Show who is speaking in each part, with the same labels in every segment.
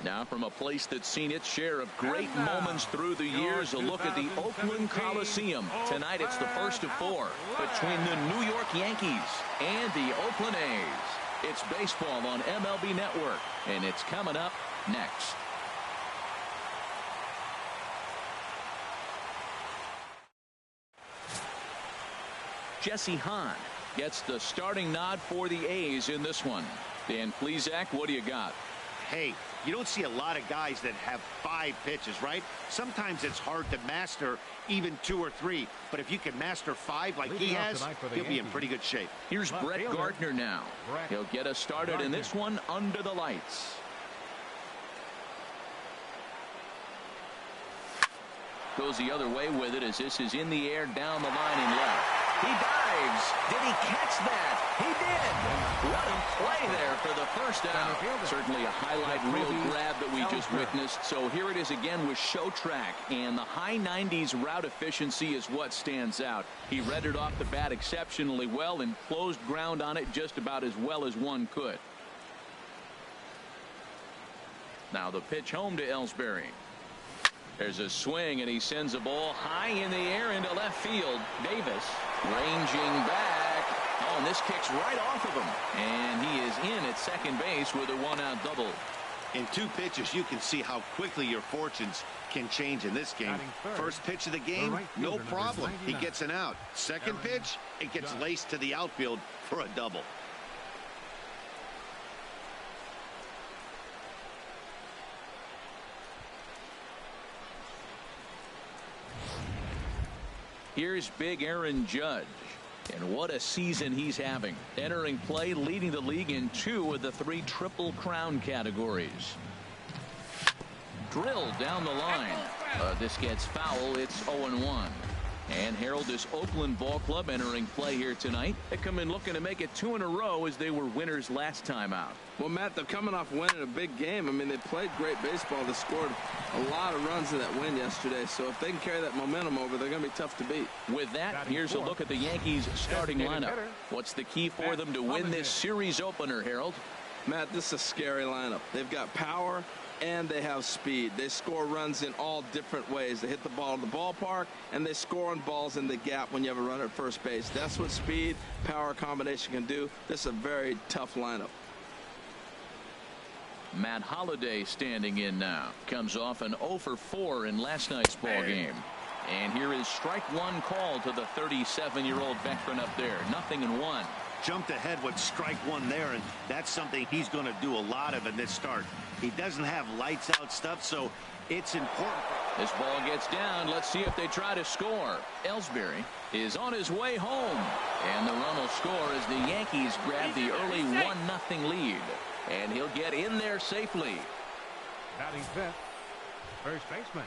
Speaker 1: Now from a place that's seen its share of great moments through the years, a look at the Oakland Coliseum. Tonight it's the first of 4 between the New York Yankees and the Oakland A's. It's baseball on MLB Network, and it's coming up next. Jesse Hahn gets the starting nod for the A's in this one. Dan Plesac, what do you got?
Speaker 2: Hey, you don't see a lot of guys that have 5 pitches, right? Sometimes it's hard to master even 2 or 3. But if you can master 5 like he has, he'll be in pretty good shape.
Speaker 1: Here's Brett Gardner now. He'll get us started in this one under the lights. Goes the other way with it as this is in the air down the line and left. He dives. Did he catch that? He did. What a play there for the first out. Certainly a highlight reel grab that we just witnessed. So here it is again with show track, and the high 90s route efficiency is what stands out. He read it off the bat exceptionally well and closed ground on it just about as well as one could. Now the pitch home to Ellsbury. There's a swing, and he sends a ball high in the air into left field. Davis ranging back. Oh, and this kicks right off of him. And he is in at second base with a 1-out double.
Speaker 2: In 2 pitches, you can see how quickly your fortunes can change in this game. First pitch of the game, no problem. He gets an out. Second pitch, it gets laced to the outfield for a double.
Speaker 1: Here's big Aaron Judge, and what a season he's having. Entering play, leading the league in 2 of the 3 Triple Crown categories. Drilled down the line. This gets foul. It's 0-1. And Harold, this Oakland ball club entering play here tonight. They come in looking to make it 2 in a row as they were winners last time out.
Speaker 3: Well, Matt, they're coming off winning a big game. I mean, they played great baseball. They scored a lot of runs in that win yesterday. So if they can carry that momentum over, they're going to be tough to beat.
Speaker 1: With that, here's a look at the Yankees starting lineup. What's the key for them to win this series opener, Harold?
Speaker 3: Matt, this is a scary lineup. They've got power and they have speed. They score runs in all different ways. They hit the ball in the ballpark, and they score on balls in the gap when you have a runner at first base. That's what speed, power combination can do. This is a very tough lineup.
Speaker 1: Matt Holliday standing in now. Comes off an 0 for 4 in last night's ball game. And here is strike 1 call to the 37-year-old veteran up there. 0-1.
Speaker 2: Jumped ahead with strike 1 there, and that's something he's going to do a lot of in this start. He doesn't have lights out stuff, so it's important.
Speaker 1: This ball gets down. Let's see if they try to score. Ellsbury is on his way home, and the run will score as the Yankees grab the early 1-0 lead, and he'll get in there safely.
Speaker 4: Batting fifth, first baseman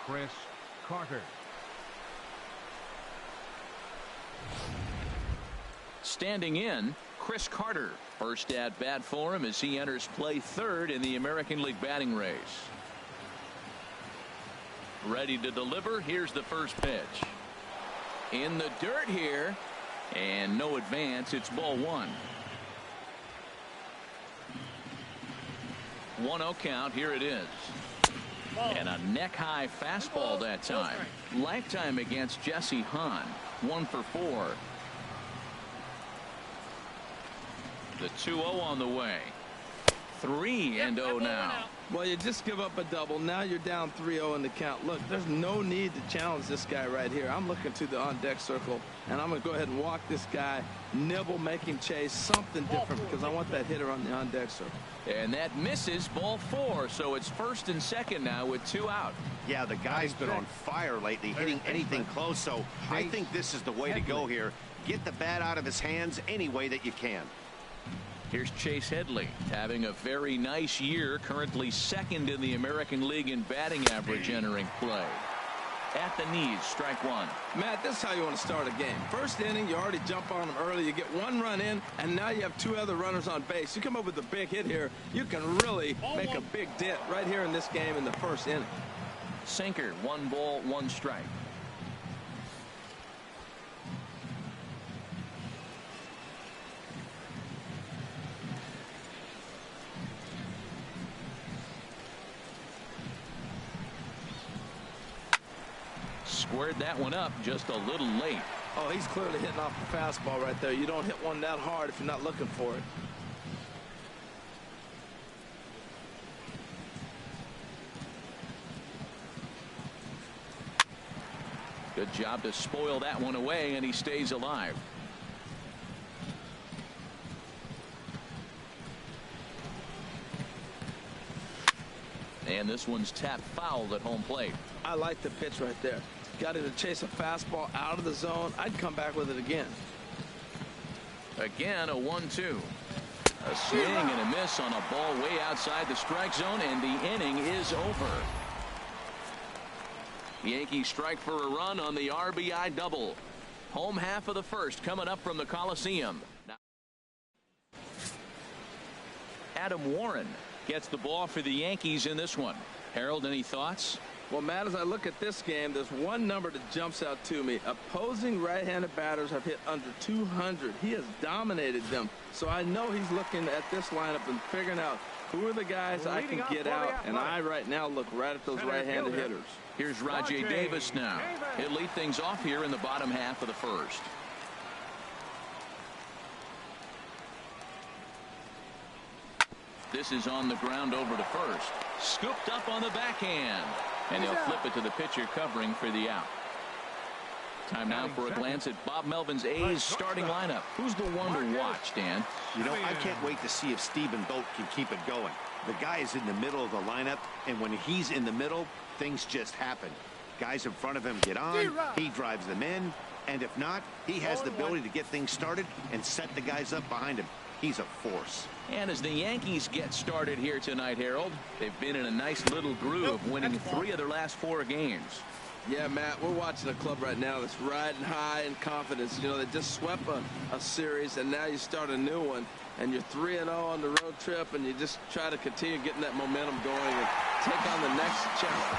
Speaker 4: Chris Carter.
Speaker 1: Standing in, Chris Carter. First at bat for him as he enters play 3rd in the American League batting race. Ready to deliver. Here's the first pitch. In the dirt here, and no advance. It's ball 1. 1-0 count. Here it is. And a neck-high fastball that time. Lifetime against Jesse Hahn. 1 for 4. The 2-0 on the way. 3-0 now.
Speaker 3: Well, you just give up a double. Now you're down 3-0 in the count. Look, there's no need to challenge this guy right here. I'm looking to the on-deck circle, and I'm going to go ahead and walk this guy, nibble, make him chase, something different, because I want that hitter on the on-deck circle.
Speaker 1: And that misses, ball 4. So it's 1st and 2nd now with 2 out.
Speaker 2: Yeah, the guy's been on fire lately, hitting anything close. So I think this is the way to go here. Get the bat out of his hands any way that you can.
Speaker 1: Here's Chase Headley having a very nice year, currently 2nd in the American League in batting average entering play. At the knees, strike 1.
Speaker 3: Matt, this is how you want to start a game. First inning, you already jump on them early. You get 1 run in, and now you have 2 other runners on base. You come up with a big hit here, you can really make a big dent right here in this game in the 1st inning.
Speaker 1: Sinker, 1 ball, 1 strike. Squared that one up just a little late.
Speaker 3: Oh, he's clearly hitting off the fastball right there. You don't hit one that hard if you're not looking for it.
Speaker 1: Good job to spoil that one away, and he stays alive. And this one's tapped foul at home plate.
Speaker 3: I like the pitch right there. Got him to chase a fastball out of the zone. I'd come back with it again.
Speaker 1: Again, a 1-2. A swing and a miss on a ball way outside the strike zone, and the inning is over. Yankees strike for a run on the RBI double. Home half of the first coming up from the Coliseum. Adam Warren gets the ball for the Yankees in this one. Harold, any thoughts?
Speaker 3: Well, Matt, as I look at this game, there's one number that jumps out to me. Opposing right-handed batters have hit under 200. He has dominated them. So I know he's looking at this lineup and figuring out who are the guys I can get out. And I right now look right at those right-handed hitters.
Speaker 1: Here's Rajay Davis now. He'll lead things off here in the bottom half of the first. This is on the ground over to first. Scooped up on the backhand. And he'll flip it to the pitcher covering for the out. Time now for a glance at Bob Melvin's A's starting lineup. Who's the one to watch, Dan?
Speaker 2: You know, I can't wait to see if Stephen Vogt can keep it going. The guy is in the middle of the lineup, and when he's in the middle, things just happen. Guys in front of him get on, he drives them in, and if not, he has the ability to get things started and set the guys up behind him. He's a force.
Speaker 1: And as the Yankees get started here tonight, Harold, they've been in a nice little groove, winning 3 of their last 4 games.
Speaker 3: Yeah, Matt, we're watching a club right now that's riding high in confidence. You know, they just swept a series, and now you start a new one, and you're 3-0 on the road trip, and you just try to continue getting that momentum going and take on the next challenge.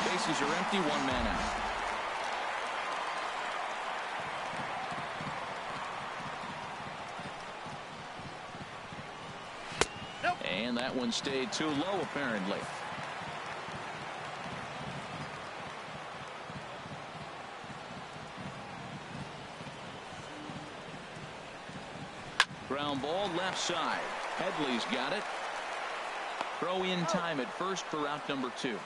Speaker 1: Bases are empty, 1 man out. And that one stayed too low, apparently. Ground ball left side. Headley's got it. Throw in time at first for out number 2.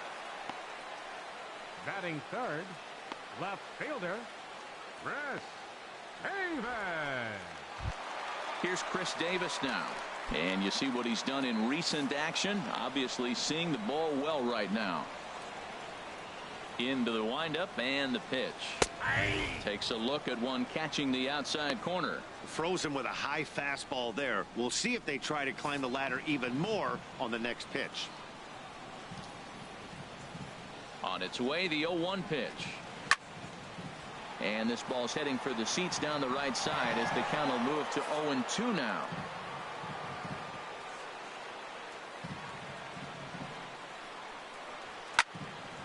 Speaker 4: Batting third, left fielder, Chris Davis.
Speaker 1: Here's Chris Davis now. And you see what he's done in recent action. Obviously seeing the ball well right now. Into the windup and the pitch. Takes a look at one catching the outside corner.
Speaker 2: Frozen with a high fastball there. We'll see if they try to climb the ladder even more on the next pitch.
Speaker 1: On its way, the 0-1 pitch. And this ball's heading for the seats down the right side as the count will move to 0-2 now.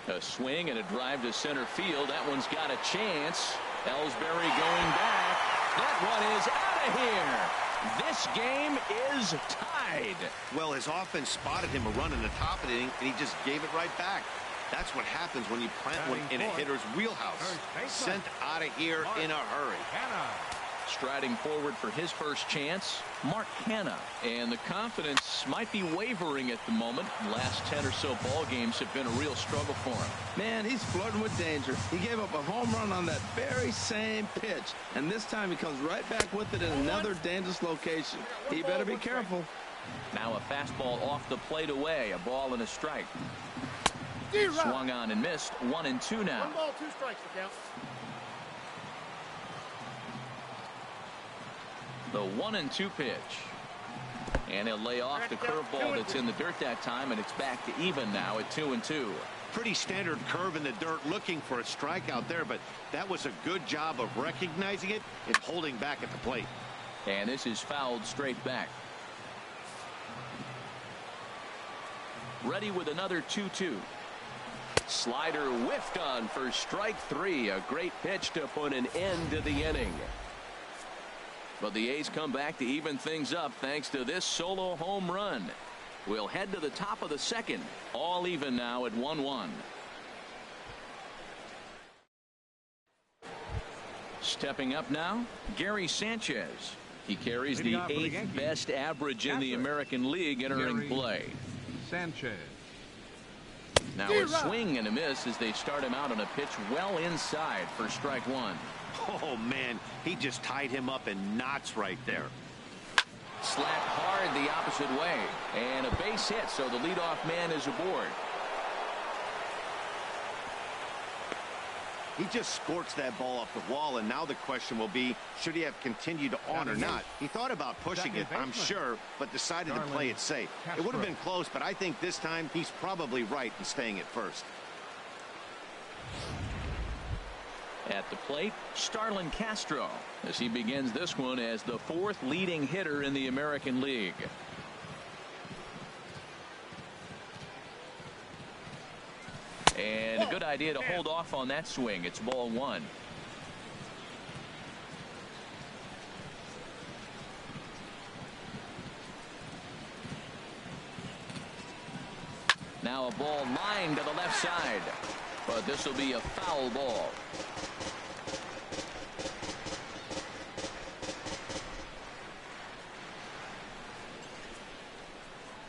Speaker 1: A swing and a drive to center field. That one's got a chance. Ellsbury going back. That one is out of here. This game is tied.
Speaker 2: Well, his offense spotted him a run in the top of the inning, and he just gave it right back. That's what happens when you plant one in a hitter's wheelhouse. Sent out of here in a hurry.
Speaker 1: Striding forward for his first chance, Mark Hanna. And the confidence might be wavering at the moment. The last 10 or so ball games have been a real struggle for him.
Speaker 3: Man, he's flirting with danger. He gave up a home run on that very same pitch. And this time he comes right back with it in another dangerous location. He better be careful.
Speaker 1: Now a fastball off the plate away. A ball and a strike. Swung on and missed. 1-2 now.
Speaker 5: 1 ball, 2 strikes to count.
Speaker 1: The 1-2 pitch. And he'll lay off the curveball that's in the dirt that time, and it's back to even now at 2-2.
Speaker 2: Pretty standard curve in the dirt, looking for a strikeout there, but that was a good job of recognizing it and holding back at the plate.
Speaker 1: And this is fouled straight back. Ready with another 2-2. Slider whiffed on for strike 3. A great pitch to put an end to the inning. But the A's come back to even things up thanks to this solo home run. We'll head to the top of the second. All even now at 1-1. Stepping up now, Gary Sanchez. He carries the 8th best average in the American League entering play.
Speaker 4: Sanchez.
Speaker 1: Now a swing and a miss as they start him out on a pitch well inside for strike one.
Speaker 2: Oh, man, he just tied him up in knots right there.
Speaker 1: Slapped hard the opposite way. And a base hit, so the leadoff man is aboard.
Speaker 2: He just scorched that ball off the wall, and now the question will be, should he have continued on or not? He thought about pushing it, I'm sure, but decided to play it safe. It would have been close, but I think this time he's probably right in staying at first.
Speaker 1: At the plate, Starlin Castro, as he begins this one as the 4th leading hitter in the American League. And a good idea to hold off on that swing. It's ball one. Now a ball lined to the left side, but this will be a foul ball.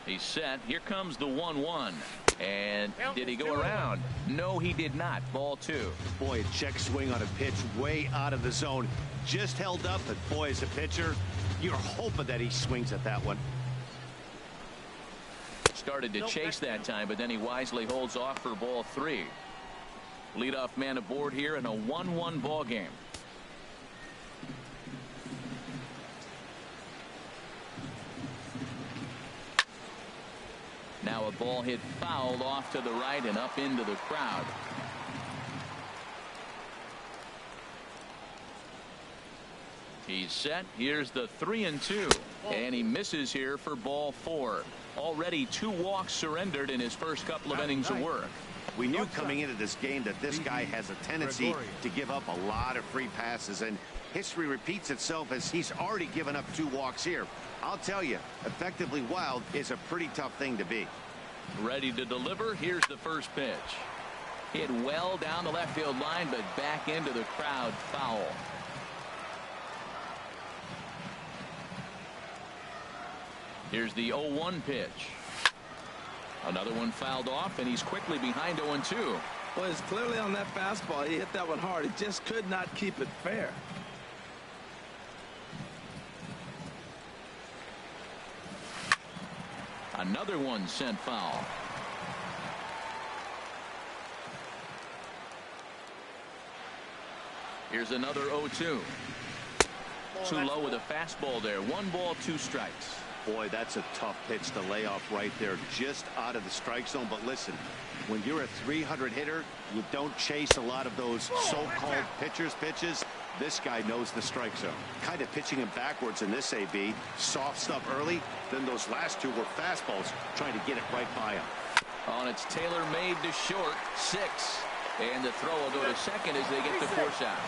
Speaker 1: He's set. Here comes the 1-1. And did he go around? No, he did not. Ball two.
Speaker 2: Boy, a check swing on a pitch way out of the zone. Just held up, but boy, as a pitcher, you're hoping that he swings at that one.
Speaker 1: Started to chase that time, but then he wisely holds off for ball three. Leadoff man aboard here in a 1-1 ball game. Now a ball hit foul off to the right and up into the crowd. He's set. Here's the 3-2, and he misses here for ball four. Already 2 walks surrendered in his first couple of innings of work.
Speaker 2: We knew coming into this game that this guy has a tendency to give up a lot of free passes, and history repeats itself as he's already given up 2 walks here. I'll tell you, effectively wild is a pretty tough thing to be.
Speaker 1: Ready to deliver. Here's the first pitch. Hit well down the left field line, but back into the crowd. Foul. Here's the 0-1 pitch. Another one fouled off, and he's quickly behind 0-2.
Speaker 3: Well, it's clearly on that fastball. He hit that one hard. He just could not keep it fair.
Speaker 1: Another one sent foul. Here's another 0-2. Too low with a fastball there. 1 ball, 2 strikes.
Speaker 2: Boy, that's a tough pitch to lay off right there, just out of the strike zone. But listen, when you're a 300 hitter, you don't chase a lot of those so-called pitchers' pitches. This guy knows the strike zone. Kind of pitching him backwards in this AB. Soft stuff early, then those last 2 were fastballs, trying to get it right by him.
Speaker 1: On its tailor-made to short, 6. And the throw will go to second as they get the force out.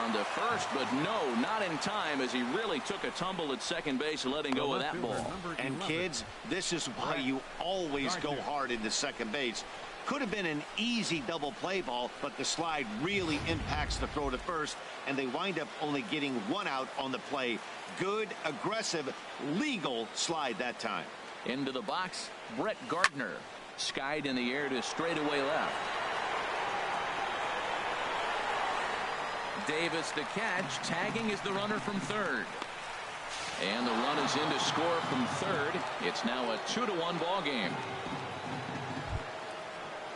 Speaker 1: On to first, but no, not in time, as he really took a tumble at second base, letting go of that ball.
Speaker 2: And kids, this is why you always go hard into second base. Could have been an easy double play ball, but the slide really impacts the throw to first, and they wind up only getting 1 out on the play. Good, aggressive, legal slide that time.
Speaker 1: Into the box, Brett Gardner. Skied in the air to straightaway left. Davis the catch. Tagging is the runner from third. And the run is in to score from third. It's now a 2-1 ball game.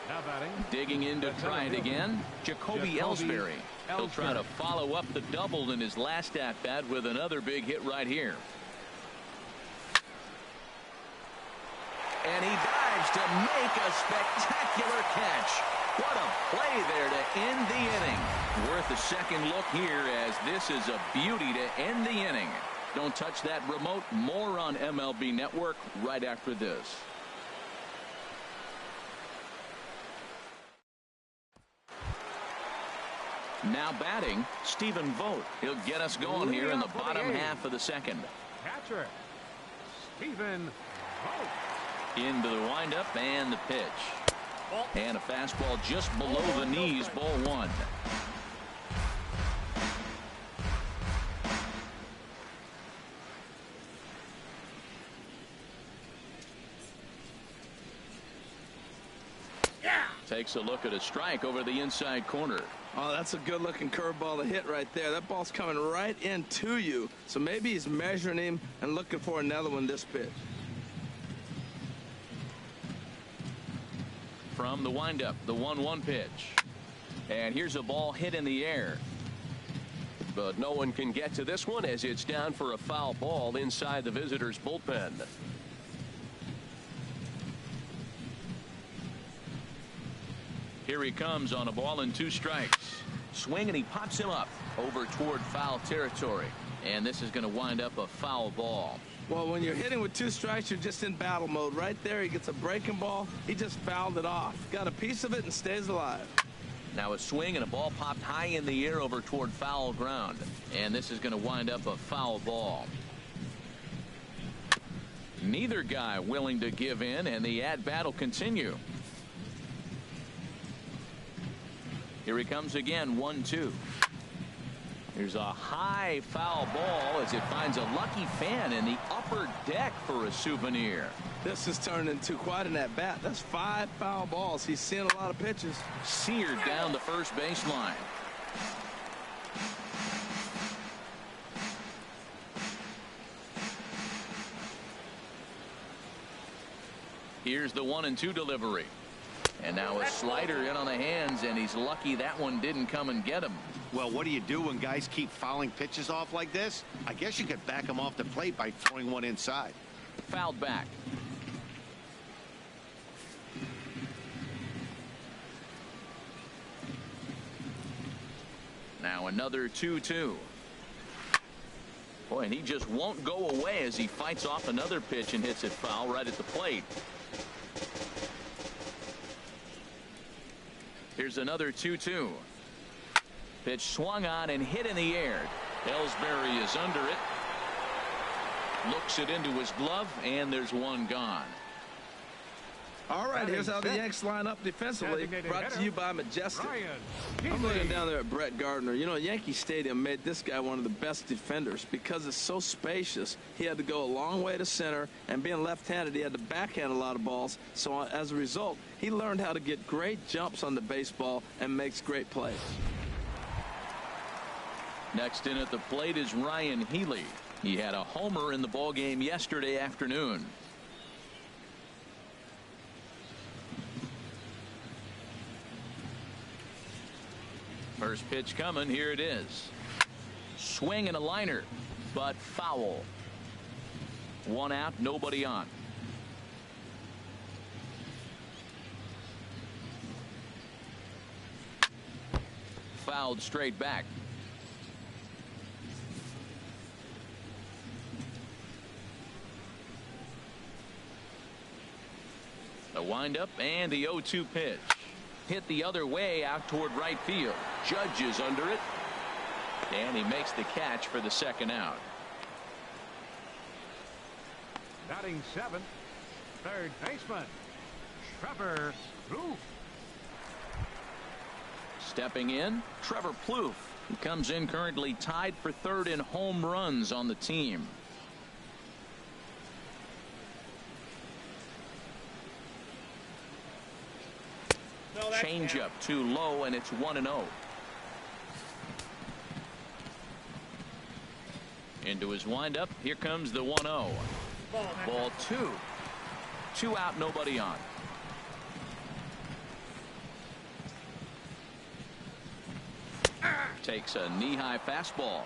Speaker 4: Now batting.
Speaker 1: Digging in to try it again, Jacoby Ellsbury. He'll try to follow up the double in his last at-bat with another big hit right here. And he dives to make a spectacular catch. What a play there to end the inning. Worth a second look here, as this is a beauty to end the inning. Don't touch that remote. More on MLB Network right after this. Now batting, Stephen Vogt. He'll get us going here in the bottom half of the second.
Speaker 4: Catcher, Stephen Vogt.
Speaker 1: Into the windup and the pitch. And a fastball just below the knees, ball one. Takes a look at a strike over the inside corner.
Speaker 3: Oh, that's a good-looking curveball to hit right there. That ball's coming right into you. So maybe he's measuring him and looking for another one this pitch.
Speaker 1: From the windup, the 1-1 pitch. And here's a ball hit in the air.
Speaker 5: But no one can get to this one as it's down for a foul ball inside the visitors' bullpen.
Speaker 1: Here he comes on a ball and 2 strikes. Swing, and he pops him up over toward foul territory. And this is going to wind up a foul ball.
Speaker 3: Well, when you're hitting with 2 strikes, you're just in battle mode. Right there, he gets a breaking ball. He just fouled it off. Got a piece of it and stays alive.
Speaker 1: Now a swing, and a ball popped high in the air over toward foul ground. And this is going to wind up a foul ball. Neither guy willing to give in, and the at-bat will continue. Here he comes again, 1-2. Here's a high foul ball as it finds a lucky fan in the upper deck for a souvenir.
Speaker 3: This has turned into quite an at-bat. That's 5 foul balls. He's seeing a lot of pitches.
Speaker 1: Seared down the first baseline. Here's the 1-2 delivery. And now a slider in on the hands, and he's lucky that one didn't come and get him.
Speaker 2: Well, what do you do when guys keep fouling pitches off like this? I guess you could back them off the plate by throwing one inside.
Speaker 1: Fouled back. Now another 2-2. Boy, and he just won't go away as he fights off another pitch and hits it foul right at the plate. Here's another 2-2. Pitch swung on and hit in the air. Ellsbury is under it. Looks it into his glove, and there's one gone.
Speaker 3: All right, here's how the Yanks line up defensively. Brought to you by Majestic. I'm looking down there at Brett Gardner. You know, Yankee Stadium made this guy one of the best defenders because it's so spacious. He had to go a long way to center, and being left-handed, he had to backhand a lot of balls. So as a result, he learned how to get great jumps on the baseball and makes great plays.
Speaker 1: Next in at the plate is Ryan Healy. He had a homer in the ballgame yesterday afternoon. First pitch coming. Here it is. Swing and a liner, but foul. 1 out, nobody on. Fouled straight back. The windup and the 0-2 pitch. Hit the other way out toward right field. Judge is under it, and he makes the catch for the second out.
Speaker 4: Batting 7th, third baseman, Trevor Plouffe.
Speaker 1: Stepping in, Trevor Plouffe. He comes in currently tied for 3rd in home runs on the team. Changeup too low, and it's 1-0. Into his windup. Here comes the 1-0. Ball 2. 2 out, nobody on. Takes a knee-high fastball.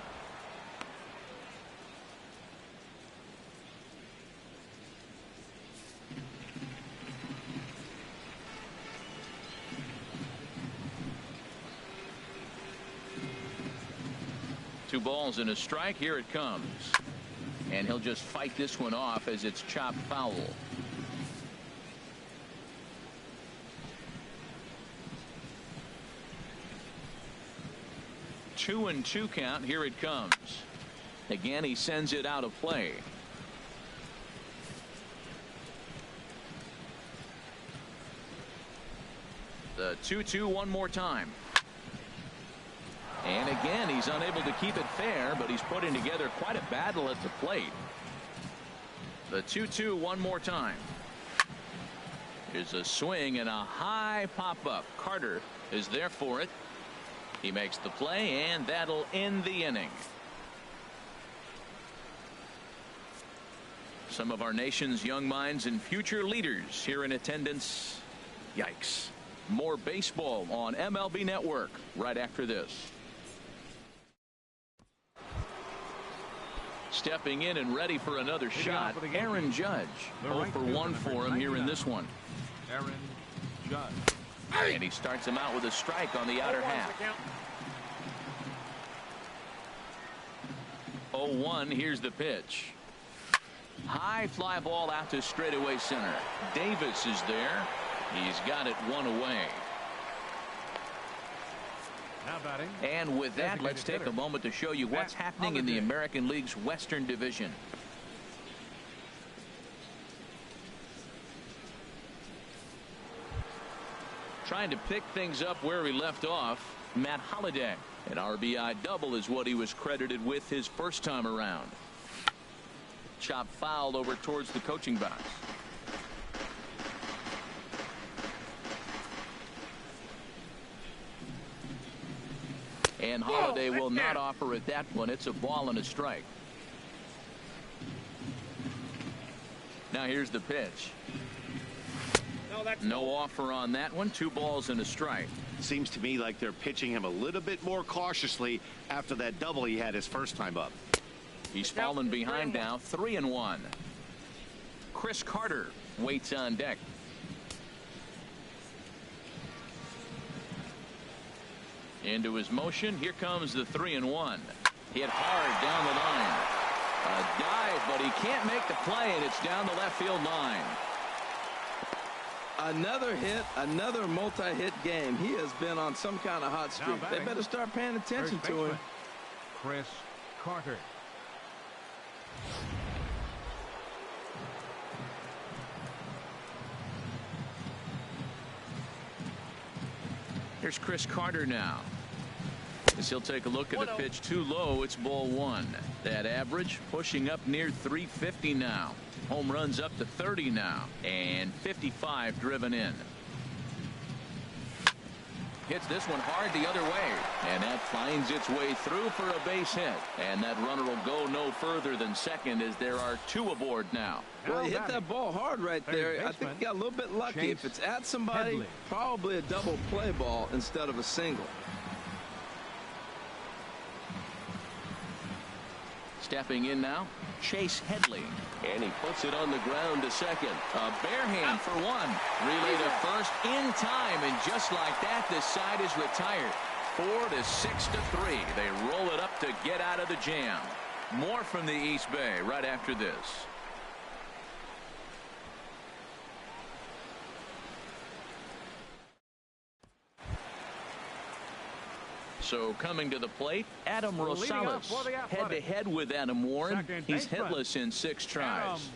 Speaker 1: Two balls and a strike. Here it comes. And he'll just fight this one off as it's chopped foul. Two and 2 count. Here it comes. Again, he sends it out of play. The 2-2 one more time. And again, he's unable to keep it fair, but he's putting together quite a battle at the plate. The 2-2 one more time. Here's a swing and a high pop-up. Carter is there for it. He makes the play, and that'll end the inning. Some of our nation's young minds and future leaders here in attendance. Yikes. More baseball on MLB Network right after this. Stepping in and ready for another shot, Aaron Judge. 0 for 1 for him here in this one.
Speaker 4: Aaron Judge.
Speaker 1: And he starts him out with a strike on the outer half. 0-1. Here's the pitch. High fly ball out to straightaway center. Davis is there. He's got it one away.
Speaker 4: Now batting.
Speaker 1: And with that, let's take a moment to show you what's happening in the American League's Western Division. Trying to pick things up where he left off, Matt Holliday. An RBI double is what he was credited with his first time around. Chop fouled over towards the coaching box. And Holliday will not offer at that one. It's a ball and a strike. Now here's the pitch. No offer on that one. 2 balls and a strike.
Speaker 2: Seems to me like they're pitching him a little bit more cautiously after that double he had his first time up.
Speaker 1: He's fallen behind now. 3-1. Chris Carter waits on deck. Into his motion. Here comes the 3-1. Hit hard down the line. A dive, but he can't make the play, and it's down the left field line.
Speaker 3: Another hit, another multi-hit game. He has been on some kind of hot streak. They better start paying attention to him.
Speaker 4: Chris Carter.
Speaker 1: Here's Chris Carter now. As he'll take a look at a pitch too low. It's ball 1. That average pushing up near 350 now. Home runs up to 30 now, and 55 driven in. Hits this one hard the other way, and that finds its way through for a base hit. And that runner will go no further than second as there are 2 aboard now.
Speaker 3: Well, he hit that ball hard right there. I think he got a little bit lucky. If it's at somebody, probably a double play ball instead of a single.
Speaker 1: Stepping in now, Chase Headley. And he puts it on the ground to second. A bare hand for 1. Relay to first in time, and just like that, this side is retired. 4-6-3. They roll it up to get out of the jam. More from the East Bay right after this. So coming to the plate, Adam Rosales. Head-to-head with Adam Warren. He's hitless in 6 tries.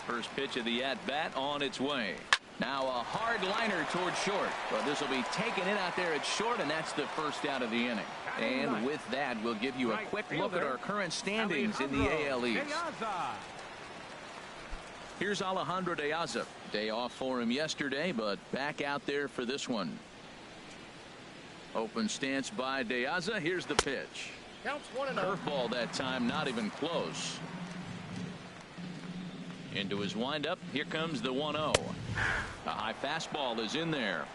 Speaker 1: First pitch of the at-bat on its way. Now a hard liner toward short. But this will be taken in out there at short, and that's the first out of the inning. And with that, we'll give you a quick look at our current standings in the AL East. Here's Alejandro De Aza. Day off for him yesterday, but back out there for this one. Open stance by De Aza. Here's the pitch. Curveball that time, not even close. Into his windup. Here comes the 1-0. A high fastball is in there.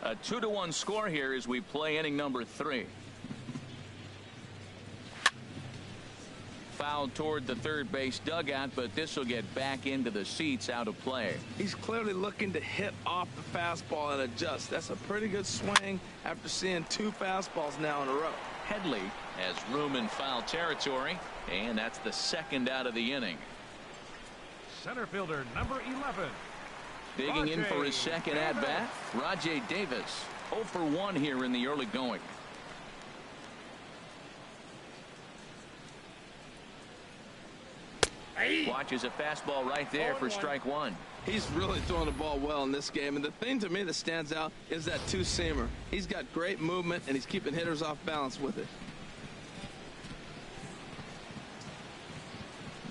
Speaker 1: A 2-1 score here as we play inning number 3. Fouled toward the third base dugout, but this will get back into the seats, out of play.
Speaker 3: He's clearly looking to hit off the fastball and adjust. That's a pretty good swing after seeing 2 fastballs now in a row.
Speaker 1: Headley has room in foul territory, and that's the second out of the inning.
Speaker 4: Center fielder number 11.
Speaker 1: Digging in for his second at-bat, Rajay Davis. 0 for 1 here in the early going. Watches a fastball right there for strike 1.
Speaker 3: He's really throwing the ball well in this game, and the thing to me that stands out is that 2-seamer. He's got great movement, and he's keeping hitters off balance with it.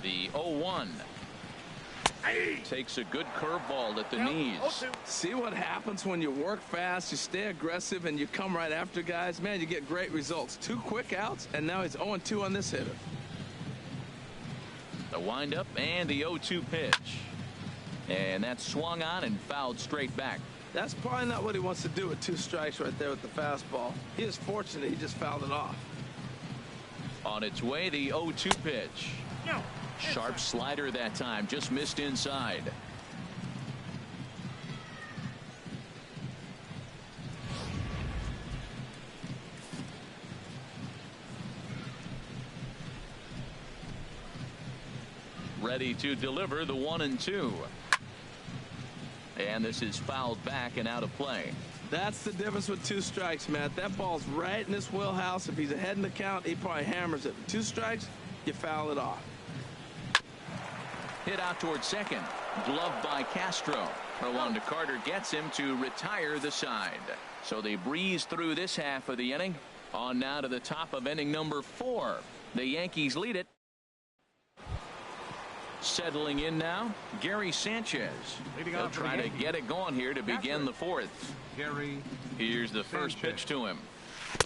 Speaker 1: The 0-1.
Speaker 5: Takes a good curveball at the knees.
Speaker 3: See what happens when you work fast, you stay aggressive, and you come right after guys? Man, you get great results. 2 quick outs, and now he's 0-2 on this hitter.
Speaker 5: The windup and the 0-2 pitch. And that's swung on and fouled straight back.
Speaker 3: That's probably not what he wants to do with 2 strikes right there with the fastball. He is fortunate he just fouled it off.
Speaker 5: On its way, the 0-2 pitch. Sharp slider that time, just missed inside. Ready to deliver the 1-2. And this is fouled back and out of play.
Speaker 3: That's the difference with 2 strikes, Matt. That ball's right in his wheelhouse. If he's ahead in the count, he probably hammers it. 2 strikes, you foul it off.
Speaker 5: Hit out towards second. Gloved by Castro. Rolando Carter gets him to retire the side. So they breeze through this half of the inning. On now to the top of inning number 4. The Yankees lead it. Settling in now, Gary Sanchez. He'll try to get it going here to begin the 4th. Here's the first pitch to him.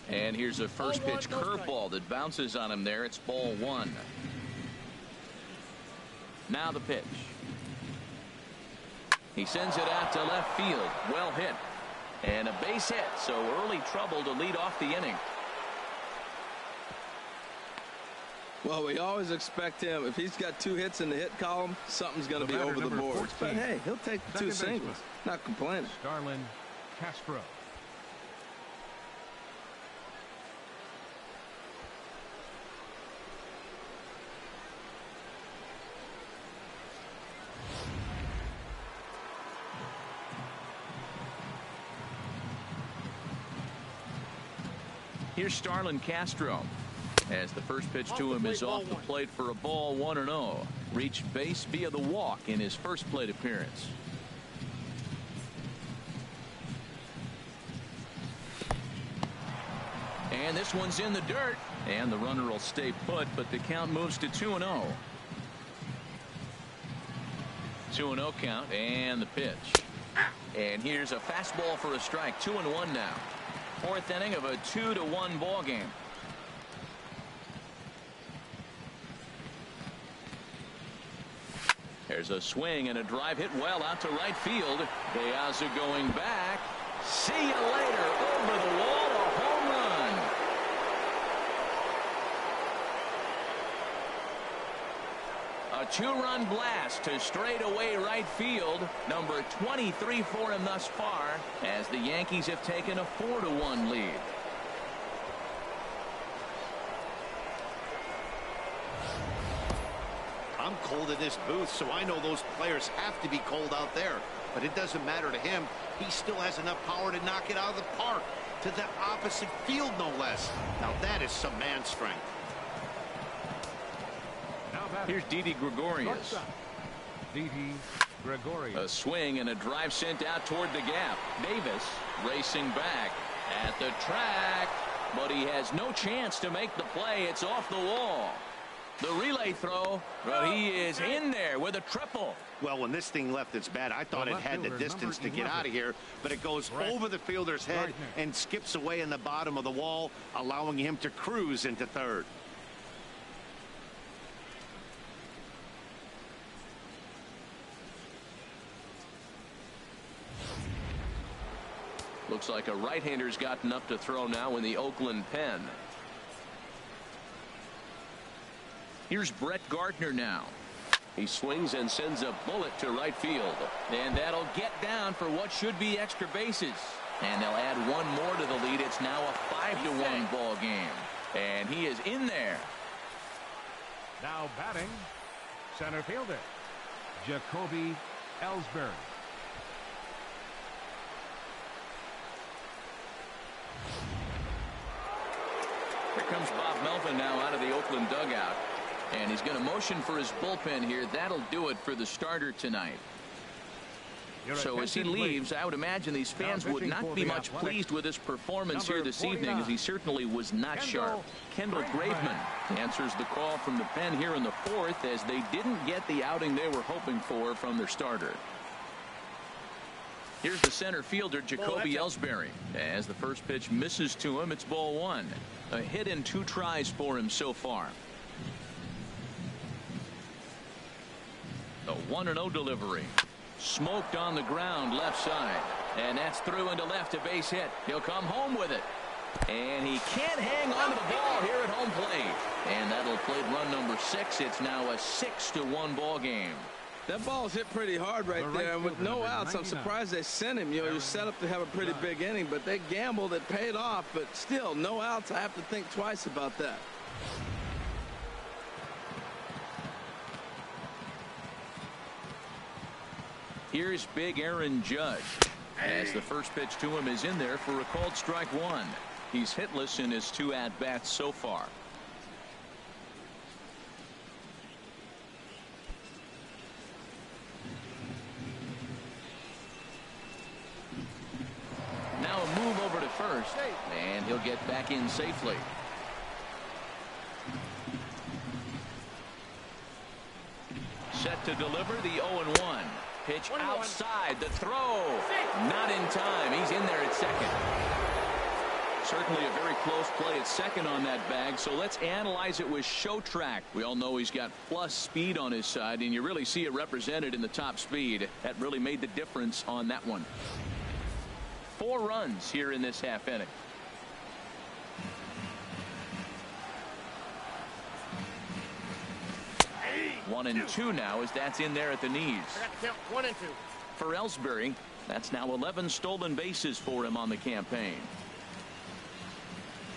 Speaker 5: And here's a first pitch curveball that bounces on him there. It's ball 1. Now the pitch. He sends it out to left field. Well hit. And a base hit. So early trouble to lead off the inning.
Speaker 3: Well, we always expect him, if he's got 2 hits in the hit column, something's going to be over the boards. But hey, he'll take 2 singles. Not complaining.
Speaker 4: Starlin Castro.
Speaker 5: Here's Starlin Castro. As the first pitch to him is off the plate for a ball 1-0. Reached base via the walk in his first plate appearance. And this one's in the dirt. And the runner will stay put, but the count moves to 2-0. 2-0 count and the pitch. And here's a fastball for a strike. 2-1 now. 4th inning of a 2-1 ball game. There's a swing and a drive hit well out to right field. Piazza going back. See you later. Over the wall, a home run. A 2-run blast to straightaway right field. Number 23 for him thus far, as the Yankees have taken a 4-1 lead.
Speaker 2: I'm cold in this booth, so I know those players have to be cold out there. But it doesn't matter to him. He still has enough power to knock it out of the park. To the opposite field, no less. Now that is some man strength.
Speaker 5: Here's Didi Gregorius.
Speaker 4: Didi Gregorius.
Speaker 5: A swing and a drive sent out toward the gap. Davis racing back at the track, but he has no chance to make the play. It's off the wall. The relay throw, but he is in there with a triple.
Speaker 2: Well, when this thing left its bat, I thought it had the distance to get out of here, but it goes over the fielder's head and skips away in the bottom of the wall, allowing him to cruise into third.
Speaker 5: Looks like a right-hander's gotten up to throw now in the Oakland pen. Here's Brett Gardner now. He swings and sends a bullet to right field. And that'll get down for what should be extra bases. And they'll add 1 more to the lead. It's now a 5-1 ball game. And he is in there.
Speaker 4: Now batting, center fielder, Jacoby Ellsbury.
Speaker 5: Here comes Bob Melvin now out of the Oakland dugout. And he's going to motion for his bullpen here. That'll do it for the starter tonight. So as he leaves, I would imagine these fans would not be much pleased with his performance here this evening, as he certainly was not sharp. Kendall Graveman answers the call from the pen here in the fourth, as they didn't get the outing they were hoping for from their starter. Here's the center fielder, Jacoby Ellsbury. As the first pitch misses to him, it's ball one. A hit in 2 tries for him so far. The 1-0 delivery. Smoked on the ground left side. And that's through into left, a base hit. He'll come home with it. And he can't hang on to the ball here at home plate. And that'll plate run number 6. It's now a 6-1 ball game.
Speaker 3: That ball's hit pretty hard right there, and with no outs, I'm surprised they sent him. You know, you're set up to have a pretty big inning, but they gambled, it paid off, but still, no outs. I have to think twice about that.
Speaker 5: Here's big Aaron Judge, as the first pitch to him is in there for a called strike one. He's hitless in his 2 at-bats so far. Now a move over to first, and he'll get back in safely. Set to deliver the 0-1. Pitch outside, the throw. Not in time. He's in there at second. Certainly a very close play at second on that bag, so let's analyze it with show track. We all know he's got plus speed on his side, and you really see it represented in the top speed. That really made the difference on that one. 4 runs here in this half inning. One and two now, as that's in there at the knees.
Speaker 6: 1 and 2.
Speaker 5: For Ellsbury, that's now 11 stolen bases for him on the campaign.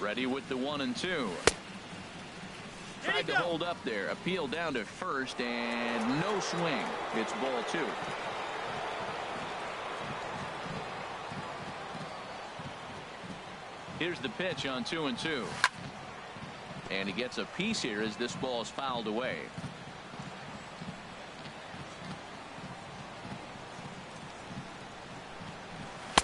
Speaker 5: Ready with the 1 and 2. Tried to hold up there. Appeal down to first, and no swing. It's ball 2. Here's the pitch on 2 and 2. And he gets a piece here as this ball is fouled away.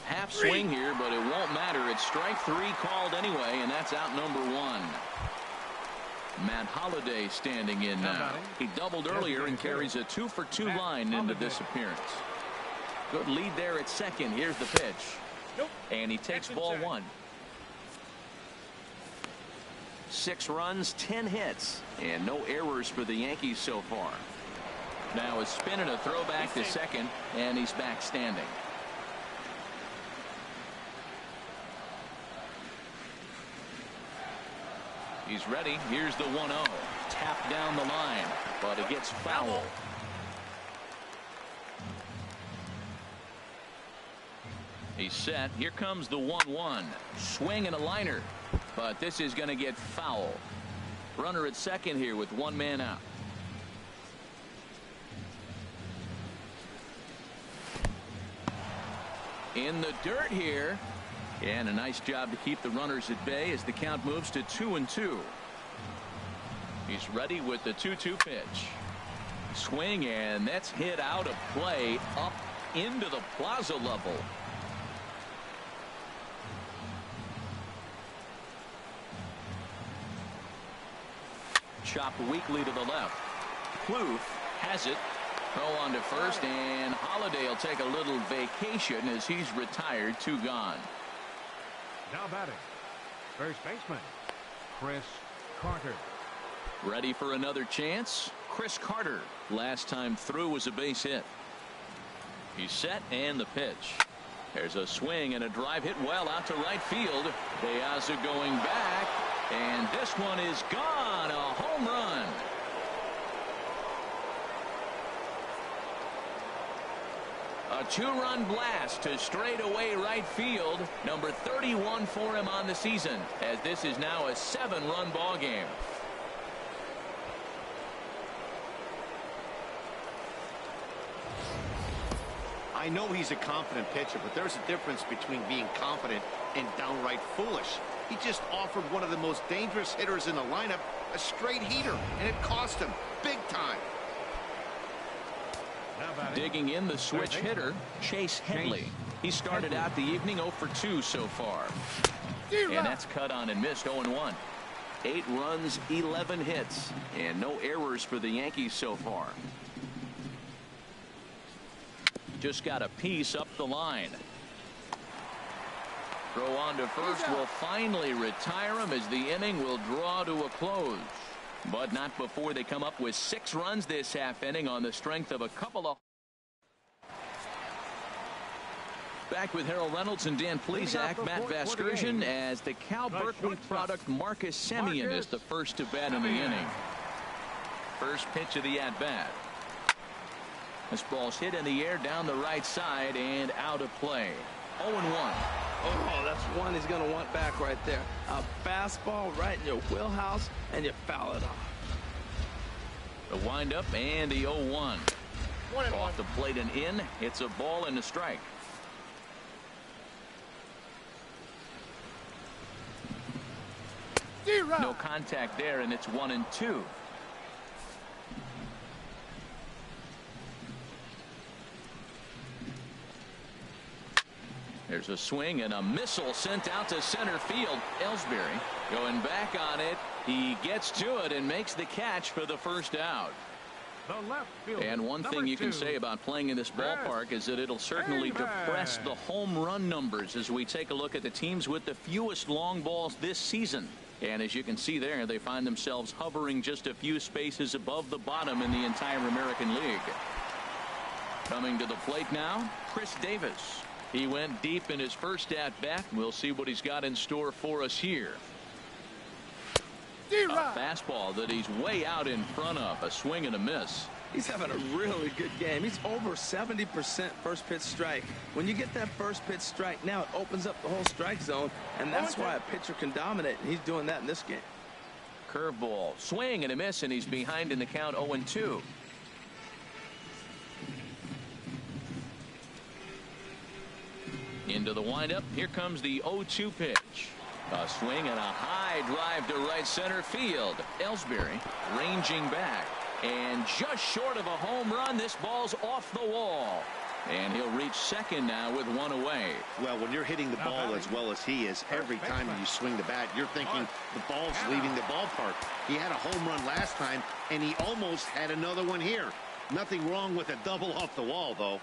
Speaker 5: Half swing here, but it won't matter. It's strike 3 called anyway, and that's out number 1. Matt Holliday standing in now. He doubled earlier and carries a 2-for-2 line into this appearance. Good lead there at second. Here's the pitch. And he takes ball 1. 6 runs, 10 hits, and no errors for the Yankees so far. Now a spin and a throwback to second, and he's back standing. He's ready. Here's the 1-0. Tapped down the line, but it gets foul. He's set. Here comes the 1-1. Swing and a liner, but this is going to get foul. Runner at second here with 1 man out. In the dirt here. And a nice job to keep the runners at bay as the count moves to 2 and 2. He's ready with the 2-2 pitch. Swing, and that's hit out of play up into the plaza level. Chopped weakly to the left. Plouffe has it. Throw on to first, and Holliday will take a little vacation as he's retired. 2 gone.
Speaker 4: Now batting, first baseman, Chris Carter.
Speaker 5: Ready for another chance? Chris Carter. Last time through was a base hit. He's set, and the pitch. There's a swing and a drive hit well out to right field. Piazza going back, and this one is gone. A home run. A 2-run blast to straightaway right field. Number 31 for him on the season, as this is now a 7-run ball game.
Speaker 2: I know he's a confident pitcher, but there's a difference between being confident and downright foolish. He just offered one of the most dangerous hitters in the lineup a straight heater, and it cost him big time.
Speaker 4: Now batting,
Speaker 5: Digging in, the switch hitter, Chase Headley. He started out the evening 0 for 2 so far. And that's cut on and missed 0-1. 8 runs, 11 hits, and no errors for the Yankees so far. Just got a piece up the line. Throw on to first will finally retire him as the inning will draw to a close. But not before they come up with 6 runs this half inning on the strength of a couple of. Back with Harold Reynolds and Dan Plesac, Matt Vasgersian, as the Cal Berkeley product Marcus Semien is the first to bat in the inning. First pitch of the at-bat. This ball's hit in the air down the right side and out of play. 0-1.
Speaker 3: Oh, that's one he's going to want back right there. A fastball right in your wheelhouse, and you foul it off.
Speaker 5: The windup and the 0-1. Off the plate and in. It's a ball and a strike. No contact there, and it's 1-2. There's a swing and a missile sent out to center field. Ellsbury going back on it. He gets to it and makes the catch for the first out. And one thing you can say about playing in this ballpark is that it'll certainly depress the home run numbers as we take a look at the teams with the fewest long balls this season. And as you can see there, they find themselves hovering just a few spaces above the bottom in the entire American League. Coming to the plate now, Chris Davis. He went deep in his first at-bat. We'll see what he's got in store for us here. A fastball that he's way out in front of. A swing and a miss.
Speaker 3: He's having a really good game. He's over 70% first pitch strike. When you get that first pitch strike, now it opens up the whole strike zone, and that's why a pitcher can dominate, and he's doing that in this game.
Speaker 5: Curveball, swing and a miss, and he's behind in the count 0-2. Into the windup. Here comes the 0-2 pitch. A swing and a high drive to right center field. Ellsbury ranging back. And just short of a home run, this ball's off the wall. And he'll reach second now with one away.
Speaker 2: Well, when you're hitting the ball as well as he is, every time you swing the bat, you're thinking the ball's leaving the ballpark. He had a home run last time, and he almost had another one here. Nothing wrong with a double off the wall, though.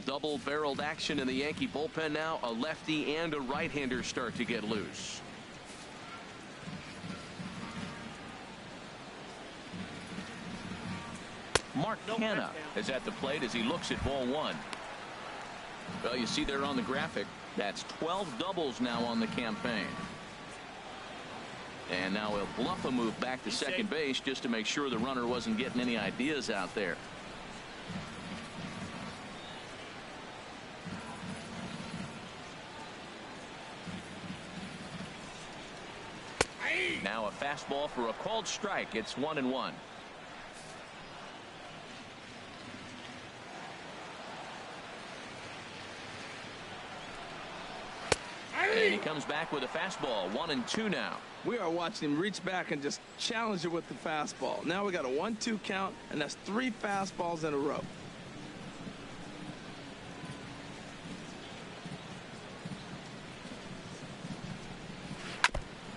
Speaker 5: Double-barreled action in the Yankee bullpen now. A lefty and a right-hander start to get loose. Mark Canha is at the plate as he looks at ball one. Well, you see there on the graphic, that's 12 doubles now on the campaign. And now he'll bluff a move back to second base just to make sure the runner wasn't getting any ideas out there. Now a fastball for a called strike. It's 1-1. And he comes back with a fastball. 1-2 now.
Speaker 3: We are watching him reach back and just challenge it with the fastball. Now we got a 1-2 count, and that's 3 fastballs in a row.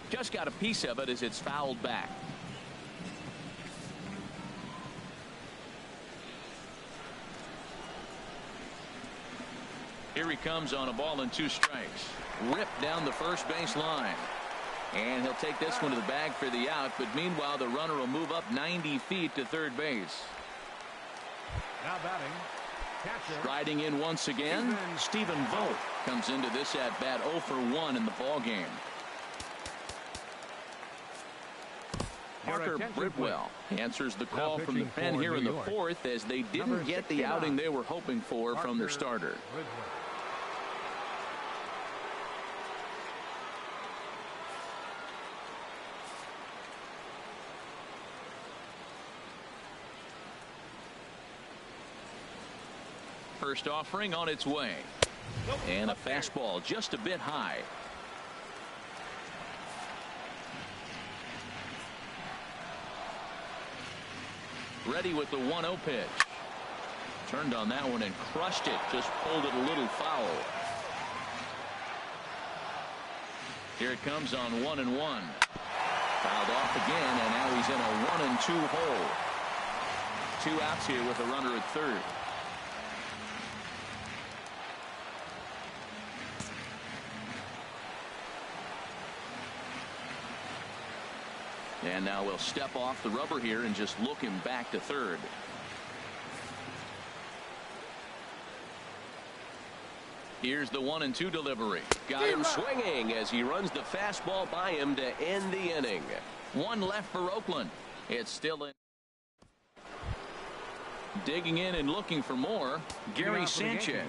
Speaker 5: Just got a piece of it as it's fouled back. Here he comes on a ball and 2 strikes. Ripped down the first base line. And he'll take this one to the bag for the out. But meanwhile, the runner will move up 90 feet to third base.
Speaker 4: Now batting, catcher.
Speaker 5: Striding in once again, Stephen Vogt comes into this at bat 0 for 1 in the ball game. Parker Bridwell answers the call from the pen here in the 4th as they didn't get the outing they were hoping for from their starter. First offering on its way. And a fastball just a bit high. Ready with the 1-0 pitch. Turned on that one and crushed it. Just pulled it a little foul. Here it comes on 1-1. Fouled off again, and now he's in a 1-2 hole. 2 outs here with a runner at third. And now we'll step off the rubber here and just look him back to third. Here's the 1-2 delivery. Got him swinging as he runs the fastball by him to end the inning. 1 left for Oakland. It's still in. Digging in and looking for more, Gary Sanchez.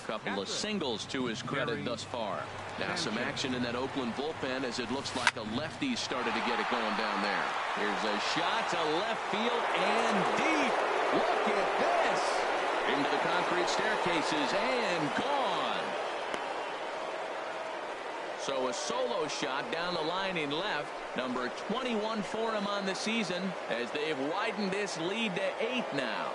Speaker 5: Couple of singles to his credit thus far. Now some action in that Oakland bullpen as it looks like a lefty started to get it going down there. Here's a shot to left field and deep. Look at this. Into the concrete staircases and gone. So a solo shot down the line in left. Number 21 for him on the season as they've widened this lead to 8 now.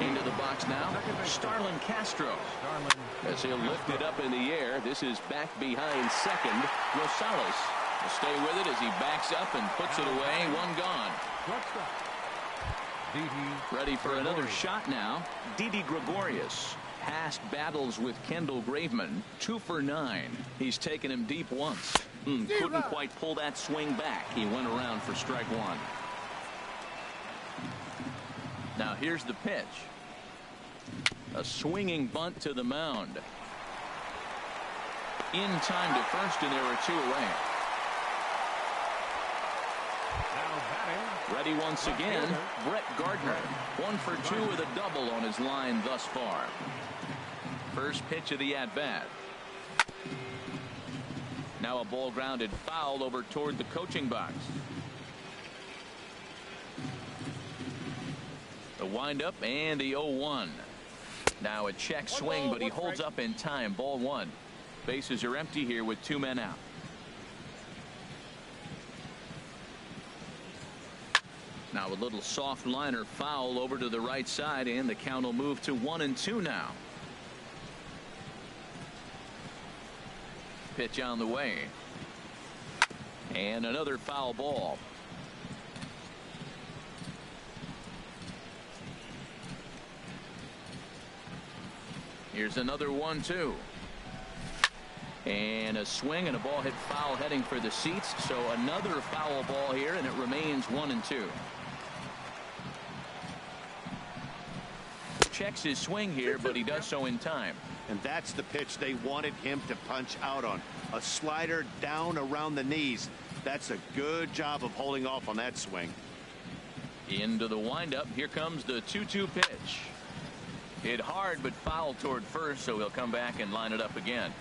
Speaker 5: Into the box now, Starlin Castro. As he'll lift it up in the air. This is back behind second. Rosales will stay with it as he backs up and puts it away. 1 gone. Ready for another shot now. Didi Gregorius. Past battles with Kendall Graveman. 2 for 9. He's taken him deep once. Couldn't quite pull that swing back. He went around for strike 1. Now here's the pitch. A swinging bunt to the mound. In time to first, and there are 2 away. Ready once again, Brett Gardner. 1 for 2 with a double on his line thus far. First pitch of the at-bat. Now a ball grounded foul over toward the coaching box. The windup and the 0-1. Now a check swing, but he holds up in time. Ball 1. Bases are empty here with 2 men out. Now a little soft liner foul over to the right side, and the count will move to 1-2 now. Pitch on the way. And another foul ball. Here's another 1-2. And a swing and a ball hit foul heading for the seats. So another foul ball here, and it remains 1-2. Checks his swing here, but he does so in time.
Speaker 2: And that's the pitch they wanted him to punch out on. A slider down around the knees. That's a good job of holding off on that swing.
Speaker 5: Into the windup. Here comes the 2-2 pitch. Hit hard but foul toward first, so he'll come back and line it up again.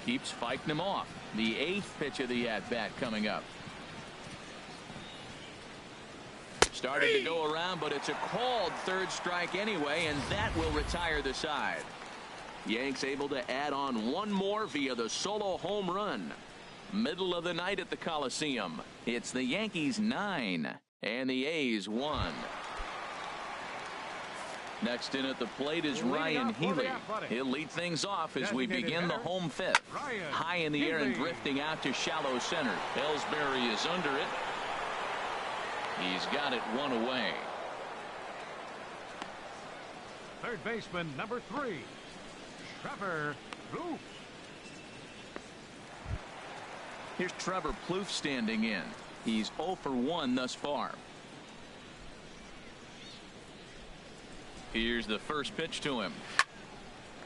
Speaker 5: Keeps fighting him off. The 8th pitch of the at-bat coming up. Started to go around, but it's a called 3rd strike anyway, and that will retire the side. Yanks able to add on 1 more via the solo home run. Middle of the night at the Coliseum. It's the Yankees 9 and the A's 1. Next in at the plate is Ryan Healy. He'll lead things off as we begin the home 5th. High in the air and drifting out to shallow center. Ellsbury is under it. He's got it 1 away.
Speaker 4: Third baseman, number 3, Trevor Plouffe.
Speaker 5: Here's Trevor Plouffe standing in. He's 0 for 1 thus far. Here's the first pitch to him.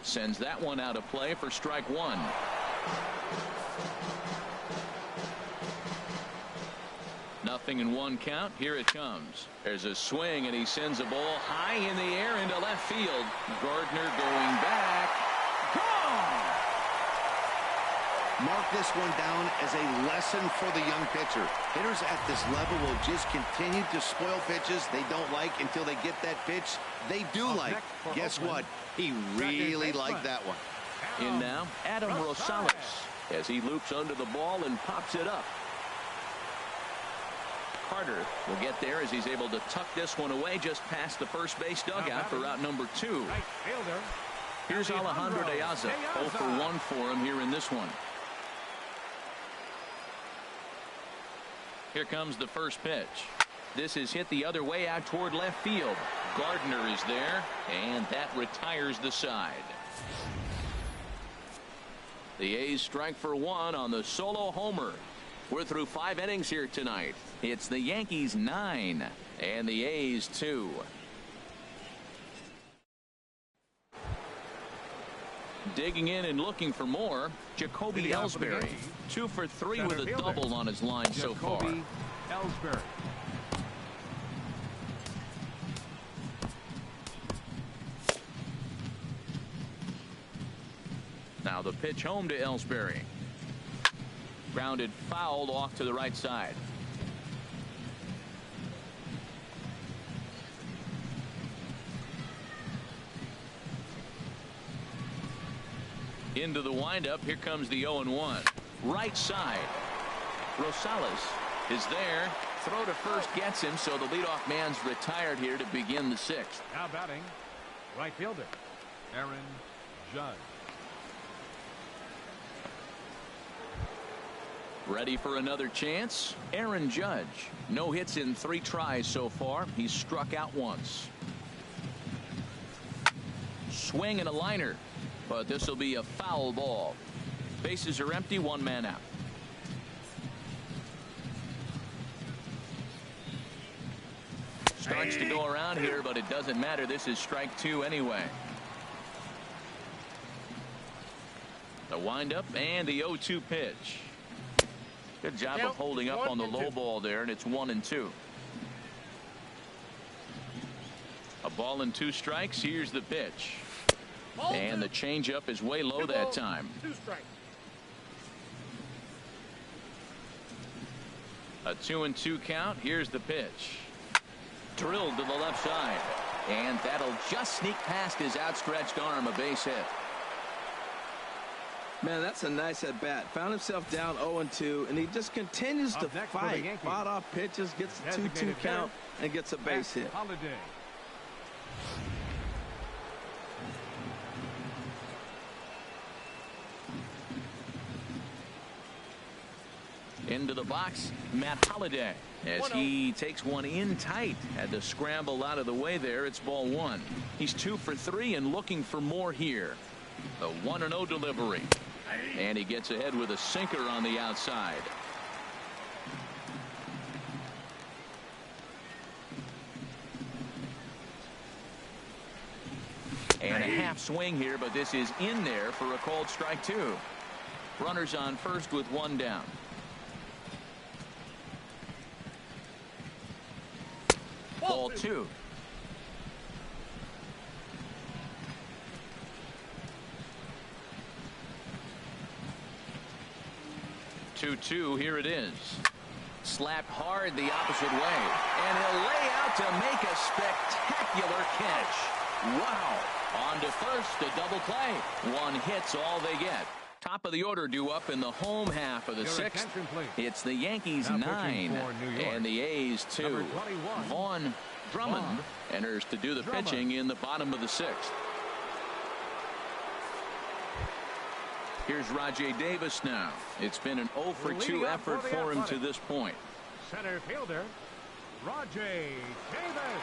Speaker 5: Sends that one out of play for strike 1. Nothing in 1 count. Here it comes. There's a swing, and he sends a ball high in the air into left field. Gardner going back. Gone!
Speaker 2: Mark this one down as a lesson for the young pitcher. Hitters at this level will just continue to spoil pitches they don't like until they get that pitch they do like. Guess what? He really liked that one.
Speaker 5: In now, Adam Rosales as he loops under the ball and pops it up. Carter will get there as he's able to tuck this one away just past the first base dugout for route number 2. Here's Alejandro De Aza. 0 for 1 for him here in this one. Here comes the first pitch. This is hit the other way out toward left field. Gardner is there, and that retires the side. The A's strike for 1 on the solo homer. We're through 5 innings here tonight. It's the Yankees 9 and the A's 2. Digging in and looking for more, Jacoby Ellsbury. 2 for 3 with a double on his line so far.
Speaker 4: Ellsbury.
Speaker 5: Now the pitch home to Ellsbury. Grounded fouled off to the right side. Into the windup. Here comes the 0-1. Right side. Rosales is there. Throw to first gets him, so the leadoff man's retired here to begin the 6th.
Speaker 4: Now batting, right fielder, Aaron Judge.
Speaker 5: Ready for another chance? Aaron Judge. No hits in 3 tries so far. He's struck out once. Swing and a liner, but this will be a foul ball. Bases are empty, 1 man out. Starts to go around here, but it doesn't matter. This is strike 2 anyway. The windup and the 0-2 pitch. Good job of holding up on the low ball there, and it's 1-2. A ball and 2 strikes. Here's the pitch. And the changeup is way low that time.
Speaker 4: 2 strikes.
Speaker 5: A 2-2 count. Here's the pitch. Drilled to the left side. And that'll just sneak past his outstretched arm, a base hit.
Speaker 3: Man, that's a nice at-bat. Found himself down 0-2, and he just continues to fight. Fought off pitches, gets a 2-2 count, and gets a base hit.
Speaker 4: Holiday.
Speaker 5: Into the box, Matt Holliday, as he takes one in tight. Had to scramble out of the way there. It's ball one. He's 2 for 3 and looking for more here. The 1-0 delivery. And he gets ahead with a sinker on the outside. And a half swing here, but this is in there for a called strike 2. Runners on first with 1 down. Ball 2. Two, here it is. Slapped hard the opposite way. And he'll lay out to make a spectacular catch. Wow. On to first, a double play. 1 hit's all they get. Top of the order due up in the home half of the 6th. It's the Yankees 9 and the A's 2. Vaughn Drummond enters to do the pitching in the bottom of the 6th. Here's Rajay Davis now. It's been an 0 for 2 effort for him to this point.
Speaker 4: Center fielder, Rajay Davis.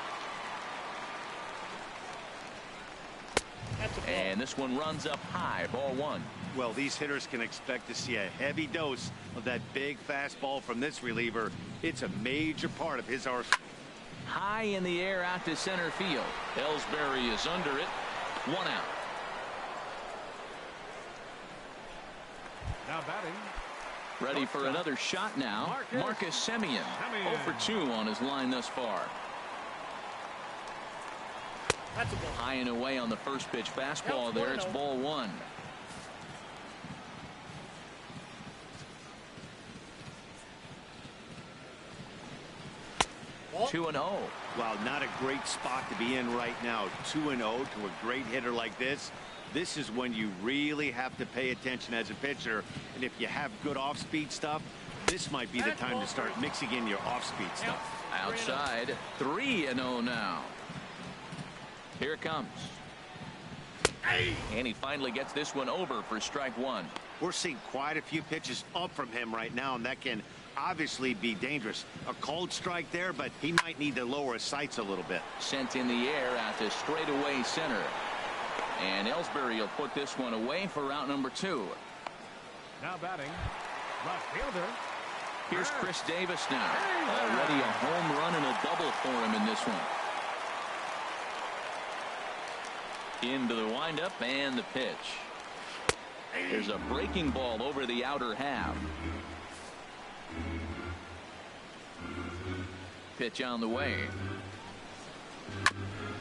Speaker 5: And this one runs up high, ball 1.
Speaker 2: Well, these hitters can expect to see a heavy dose of that big fastball from this reliever. It's a major part of his arsenal.
Speaker 5: High in the air out to center field. Ellsbury is under it. 1 out.
Speaker 4: Now batting.
Speaker 5: Ready for another shot now. Marcus Semien. 0 for 2 on his line thus far. High and away on the first pitch fastball there. It's ball 1.
Speaker 2: Ball 2-0. Wow, not a great spot to be in right now. 2-0 to a great hitter like this. This is when you really have to pay attention as a pitcher. And if you have good off-speed stuff, this might be the time to start mixing in your off-speed stuff.
Speaker 5: Outside, 3-0 now. Here it comes. And he finally gets this one over for strike 1.
Speaker 2: We're seeing quite a few pitches up from him right now, and that can obviously be dangerous. A cold strike there, but he might need to lower his sights a little bit.
Speaker 5: Sent in the air at the straightaway center. And Ellsbury will put this one away for route number 2.
Speaker 4: Now batting, left fielder.
Speaker 5: Here's Chris Davis now. Already a home run and a double for him in this one. Into the windup and the pitch. There's a breaking ball over the outer half. Pitch on the way.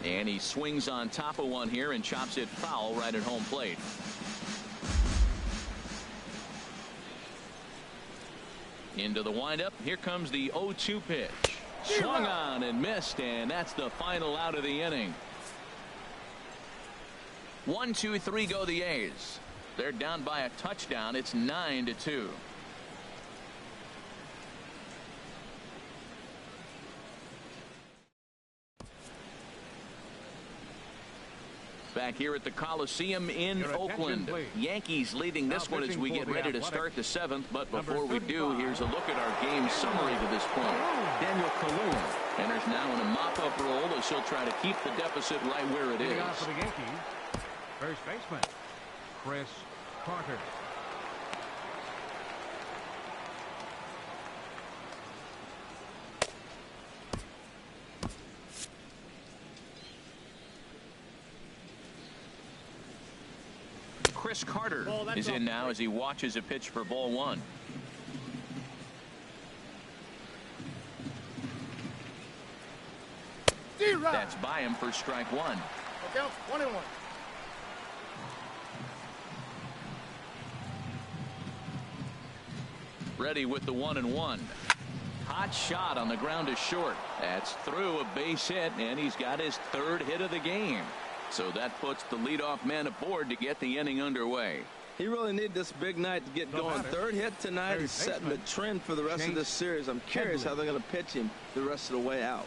Speaker 5: And he swings on top of one here and chops it foul right at home plate. Into the windup. Here comes the 0-2 pitch. Swung on and missed, and that's the final out of the inning. 1, 2, 3 go the A's. They're down by a touchdown. It's 9-2. Back here at the Coliseum in Oakland. Yankees leading this one as we get ready to start the 7th. But before we do, here's a look at our game summary to this point. Daniel Kaluuya enters now in a mop-up role as he'll try to keep the deficit right where it is.
Speaker 4: For the Yankees, first baseman, Chris Carter.
Speaker 5: Chris Carter is in now as he watches a pitch for ball 1. That's by him for strike 1.
Speaker 6: Look out, 1-1.
Speaker 5: Ready with the 1-1. Hot shot on the ground is short. That's through a base hit, and he's got his 3rd hit of the game. So that puts the leadoff man aboard to get the inning underway.
Speaker 3: He really needed this big night to get going. Third hit tonight. He's setting the trend for the rest of this series. I'm curious how they're going to pitch him the rest of the way out.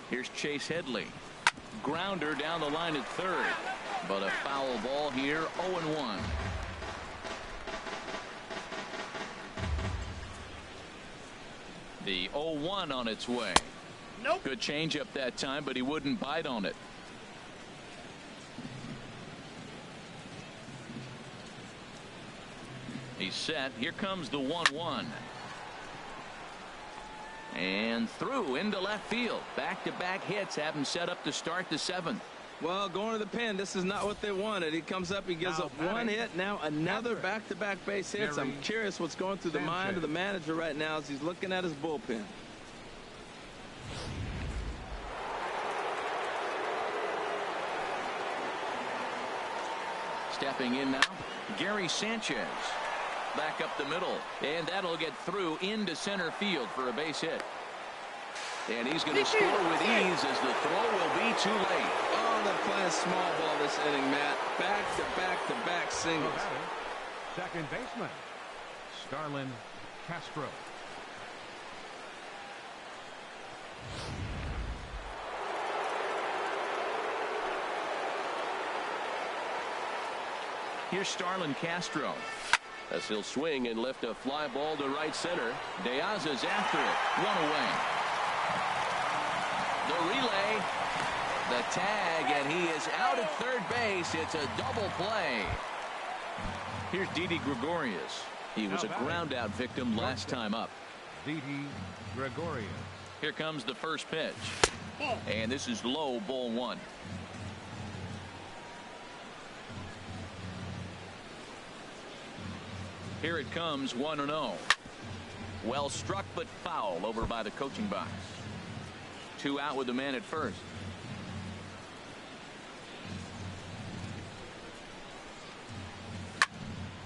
Speaker 5: Here's Chase Headley. Grounder down the line at third. But a foul ball here, 0-1. The 0-1 on its way.
Speaker 1: Nope.
Speaker 5: Good changeup that time, but he wouldn't bite on it. He's set. Here comes the 1-1. And through into left field. Back-to-back hits have him set up to start the seventh.
Speaker 3: Well, going to the pen, this is not what they wanted. He comes up, he gives up one hit, now another back-to-back base hits. I'm curious what's going through the mind of the manager right now as he's looking at his bullpen.
Speaker 5: Stepping in now, Gary Sanchez. Back up the middle, and that'll get through into center field for a base hit. And he's going to score with ease as the throw will be too late.
Speaker 3: Oh, they're playing small ball this inning, Matt. Back-to-back-to-back singles.
Speaker 4: Second baseman, Starlin Castro.
Speaker 5: Here's Starlin Castro. As he'll swing and lift a fly ball to right center. Diaz's after it. One away. The relay. The tag, and he is out at third base. It's a double play. Here's Didi Gregorius. He was a ground out victim last time up.
Speaker 4: Didi Gregorius.
Speaker 5: Here comes the first pitch. And this is low, ball one. Here it comes, 1-0. Well struck but foul over by the coaching box. 2 out with the man at first.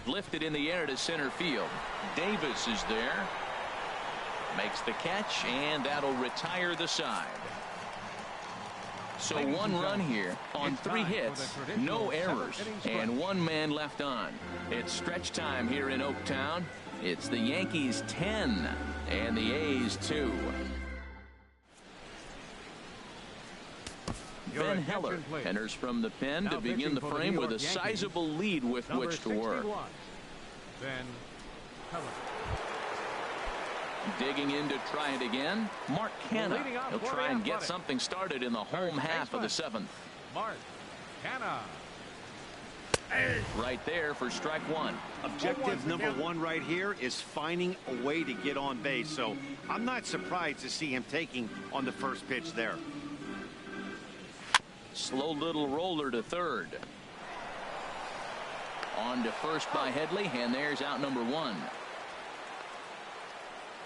Speaker 5: Lifted in the air to center field. Davis is there. Makes the catch, and that'll retire the side. So 1 run here on 3 hits, no errors, and 1 man left on. It's stretch time here in Oaktown. It's the Yankees 10 and the A's 2. Ben Heller enters from the pen to begin the frame with a sizable lead with which to work.
Speaker 4: Ben Heller.
Speaker 5: Digging in to try it again. Mark Canha. He'll try and get something started in the home half of the 7th.
Speaker 4: Mark Canha.
Speaker 5: Right there for strike 1.
Speaker 2: Objective number 1 right here is finding a way to get on base. So I'm not surprised to see him taking on the first pitch there.
Speaker 5: Slow little roller to third. On to first by Headley, and there's out number 1.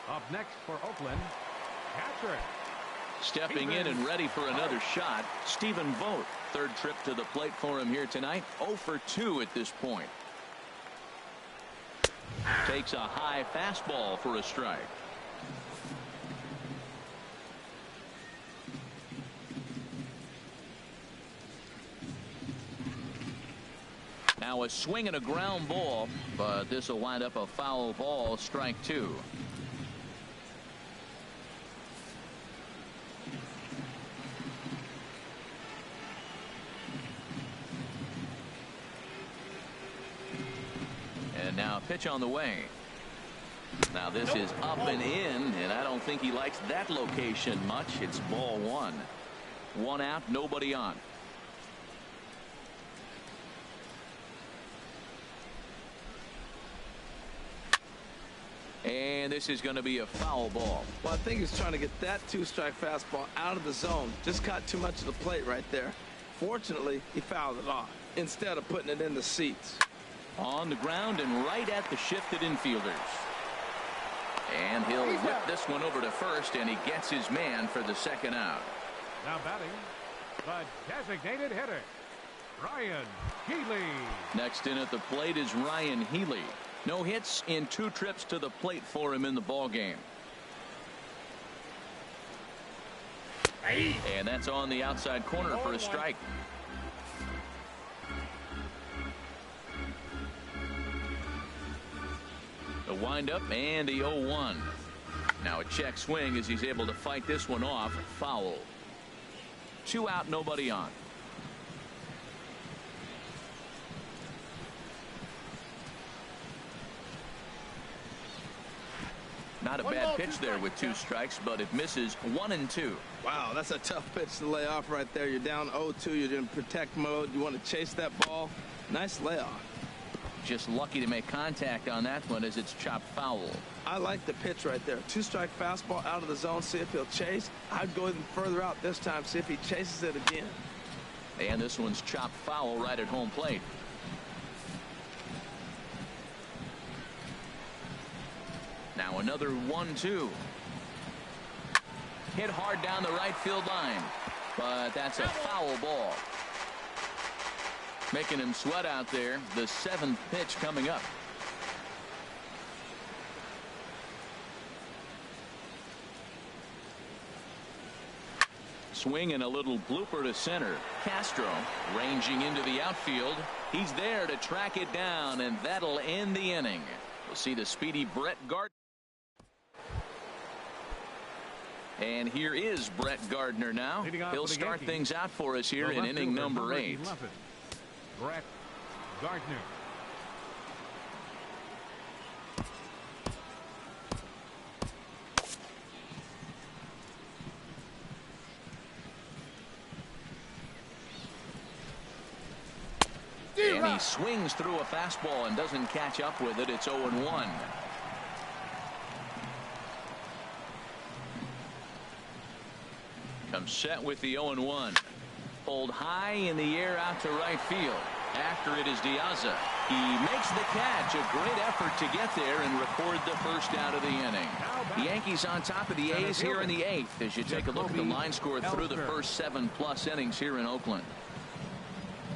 Speaker 4: Up next for Oakland, catcher.
Speaker 5: Stepping in and ready for another shot, Stephen Vogt. Third trip to the plate for him here tonight. 0 for 2 at this point. Takes a high fastball for a strike. Now a swing and a ground ball, but this will wind up a foul ball, strike 2. And now a pitch on the way. Now this is up and in, and I don't think he likes that location much. It's ball 1. 1 out, nobody on. And this is going to be a foul ball.
Speaker 3: Well, I think he's trying to get that 2-strike fastball out of the zone. Just caught too much of the plate right there. Fortunately, he fouled it off instead of putting it in the seats.
Speaker 5: On the ground and right at the shifted infielders. And he'll whip this one over to first, and he gets his man for the 2nd out.
Speaker 4: Now batting, the designated hitter, Ryan Healy.
Speaker 5: Next in at the plate is Ryan Healy. No hits in 2 trips to the plate for him in the ballgame. And that's on the outside corner for a strike. The windup and the 0-1. Now a check swing as he's able to fight this one off. Foul. 2 out, nobody on. Not a bad pitch there with 2 strikes, but it misses 1-2.
Speaker 3: Wow, that's a tough pitch to lay off right there. You're down 0-2. You're in protect mode. You want to chase that ball. Nice layoff.
Speaker 5: Just lucky to make contact on that one as it's chopped foul.
Speaker 3: I like the pitch right there. 2-strike fastball out of the zone. See if he'll chase. I'd go even further out this time. See if he chases it again.
Speaker 5: And this one's chopped foul right at home plate. Now another 1-2. Hit hard down the right field line, but that's a foul ball. Making him sweat out there. The 7th pitch coming up. Swing and a little blooper to center. Castro ranging into the outfield. He's there to track it down, and that'll end the inning. We'll see the speedy Brett Gardner. And here is Brett Gardner now. He'll start things out for us here in inning number 8.
Speaker 4: Brett Gardner.
Speaker 5: And he swings through a fastball and doesn't catch up with it. It's 0-1. Comes set with the 0-1. Pulled high in the air out to right field. After it is Diaza. He makes the catch. A great effort to get there and record the first out of the inning. The Yankees on top of the A's here in the 8th as you take a look at the line score through the first 7+ innings here in Oakland.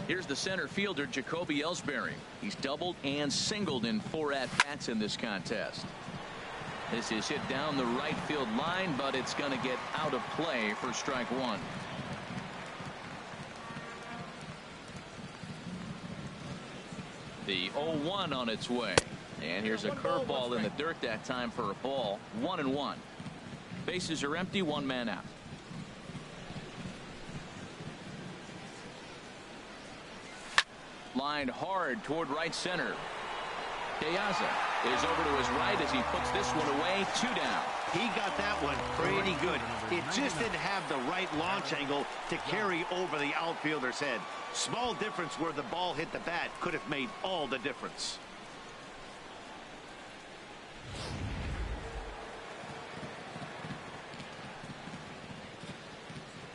Speaker 5: Here's the center fielder, Jacoby Ellsbury. He's doubled and singled in 4 at-bats in this contest. This is hit down the right field line, but it's going to get out of play for strike 1. The 0-1 on its way. And here's a curveball in the dirt that time for a ball. 1-1. Bases are empty, 1 man out. Lined hard toward right center. Diaza is over to his right as he puts this one away. 2 down.
Speaker 2: He got that one pretty good. It just didn't have the right launch angle to carry over the outfielder's head. Small difference where the ball hit the bat could have made all the difference.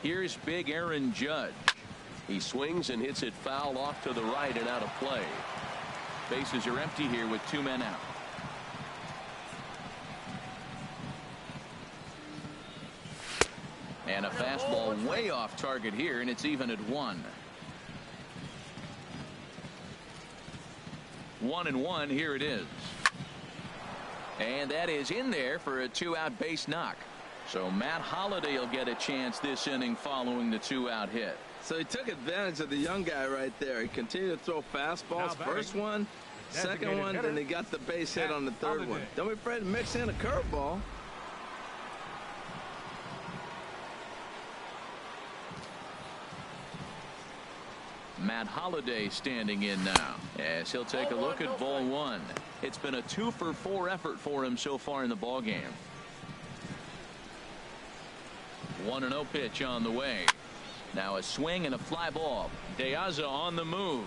Speaker 5: Here's big Aaron Judge. He swings and hits it foul off to the right and out of play. Bases are empty here with 2 men out. And a fastball way off target here, and it's even at 1. 1-1. Here it is. And that is in there for a 2-out base knock. So Matt Holliday will get a chance this inning following the 2-out hit.
Speaker 3: So he took advantage of the young guy right there. He continued to throw fastballs. First one, second one, then he got the base hit on the 3rd one. Don't be afraid to mix in a curveball.
Speaker 5: Matt Holliday standing in now as he'll take a look at ball 1. It's been a 2-for-4 effort for him so far in the ball game. 1-0 pitch on the way. Now a swing and a fly ball. Diaza on the move.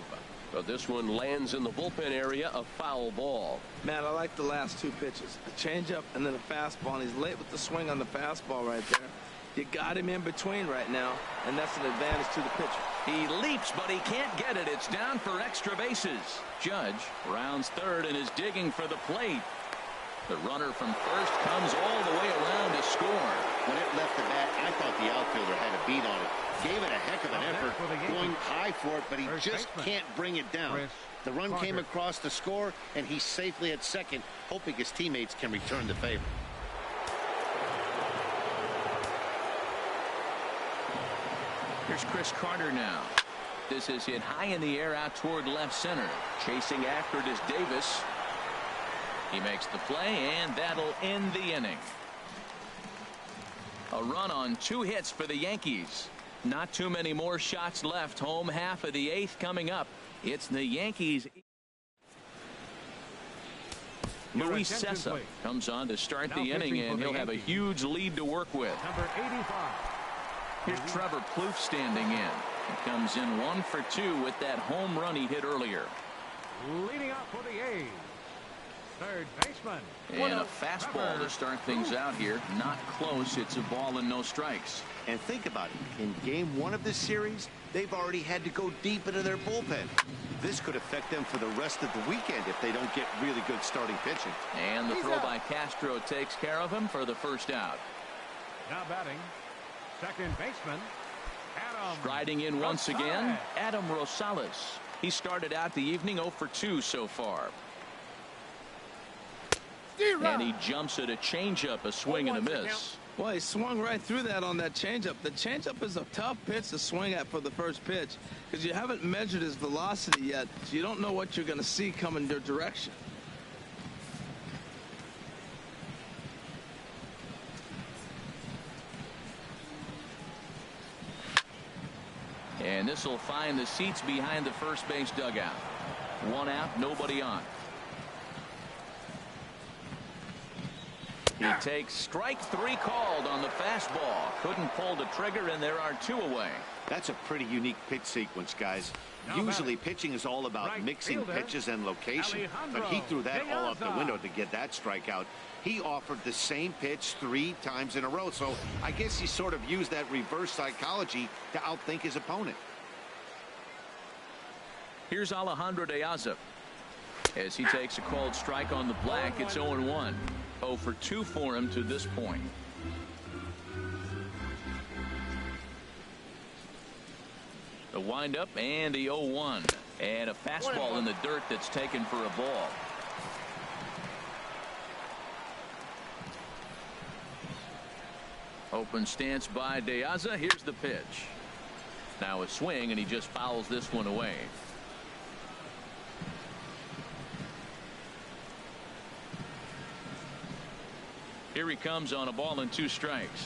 Speaker 5: But this one lands in the bullpen area, a foul ball.
Speaker 3: Man, I like the last 2 pitches. A changeup and then a fastball. And he's late with the swing on the fastball right there. You got him in between right now, and that's an advantage to the pitcher.
Speaker 5: He leaps, but he can't get it. It's down for extra bases. Judge rounds 3rd and is digging for the plate. The runner from first comes all the way around to score.
Speaker 2: When it left the bat, I thought the outfielder had a beat on it. Gave it a heck of an effort, going high for it, but he just can't bring it down. The run came across the score, and he's safely at second, hoping his teammates can return the favor.
Speaker 5: Here's Chris Carter now. This is hit high in the air out toward left center. Chasing after it is Davis. He makes the play, and that'll end the inning. A run on 2 hits for the Yankees. Not too many more shots left. Home half of the 8th coming up. It's the Yankees. Luis Cessa comes on to start the inning, and he'll have a huge lead to work with.
Speaker 4: Number 85.
Speaker 5: Here's Trevor Plouffe standing in. He comes in 1 for 2 with that home run he hit earlier.
Speaker 4: Leading off for the A's, third baseman.
Speaker 5: And a fastball to start things out here. Not close. It's a ball and no strikes.
Speaker 2: And think about it. In game 1 of this series, they've already had to go deep into their bullpen. This could affect them for the rest of the weekend if they don't get really good starting pitching.
Speaker 5: And the throw by Castro takes care of him for the first out.
Speaker 4: Now batting, second baseman, Adam.
Speaker 5: Striding in once again, Adam Rosales. He started out the evening 0 for 2 so far. And he jumps at a changeup, a swing and a miss.
Speaker 3: Well, he swung right through that on that changeup. The changeup is a tough pitch to swing at for the first pitch because you haven't measured his velocity yet, so you don't know what you're going to see coming your direction.
Speaker 5: And this will find the seats behind the first base dugout. 1 out, nobody on. He takes strike 3 called on the fastball. Couldn't pull the trigger, and there are 2 away.
Speaker 2: That's a pretty unique pitch sequence, guys. Usually pitching is all about mixing pitches and location, but he threw that all out the window to get that strikeout. He offered the same pitch 3 times in a row, so I guess he sort of used that reverse psychology to outthink his opponent.
Speaker 5: Here's Alejandro De Aza. As he takes a called strike on the black, it's 0-1. 0 for 2 for him to this point. The windup and the 0-1. And a fastball in the dirt that's taken for a ball. Open stance by De Aza. Here's the pitch. Now a swing, and he just fouls this one away. Here he comes on a ball and 2 strikes.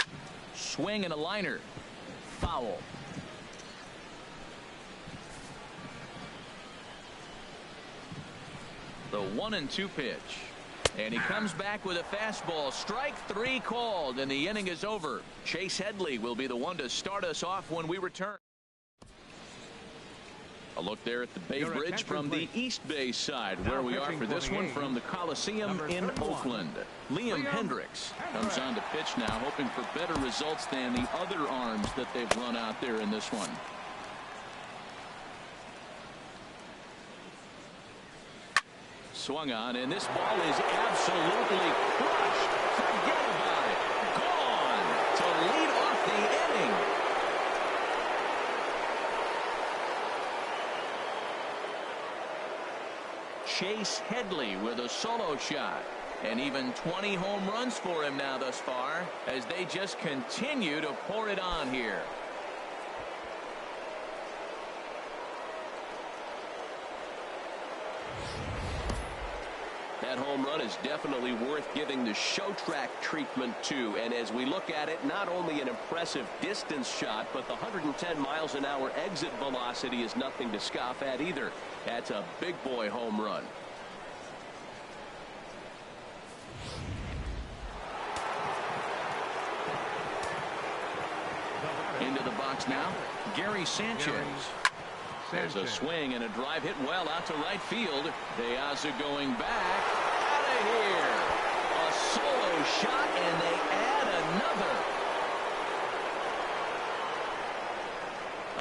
Speaker 5: Swing and a liner. Foul. The 1-2 pitch. And he comes back with a fastball. Strike 3 called, and the inning is over. Chase Headley will be the one to start us off when we return. A look there at the Bay Bridge from the East Bay side, where we are for this one from the Coliseum in Oakland. Liam Hendricks comes on to pitch now, hoping for better results than the other arms that they've run out there in this one. Swung on, and this ball is absolutely crushed. Forget about it. Gone to lead off the inning. Chase Headley with a solo shot, and even 20 home runs for him now thus far as they just continue to pour it on here. That home run is definitely worth giving the show track treatment to, and as we look at it, not only an impressive distance shot, but the 110 miles an hour exit velocity is nothing to scoff at either. That's a big boy home run. Into the box now, Gary Sanchez. There's a swing and a drive hit well out to right field. De Aza going back. Out of here. A solo shot, and they add another.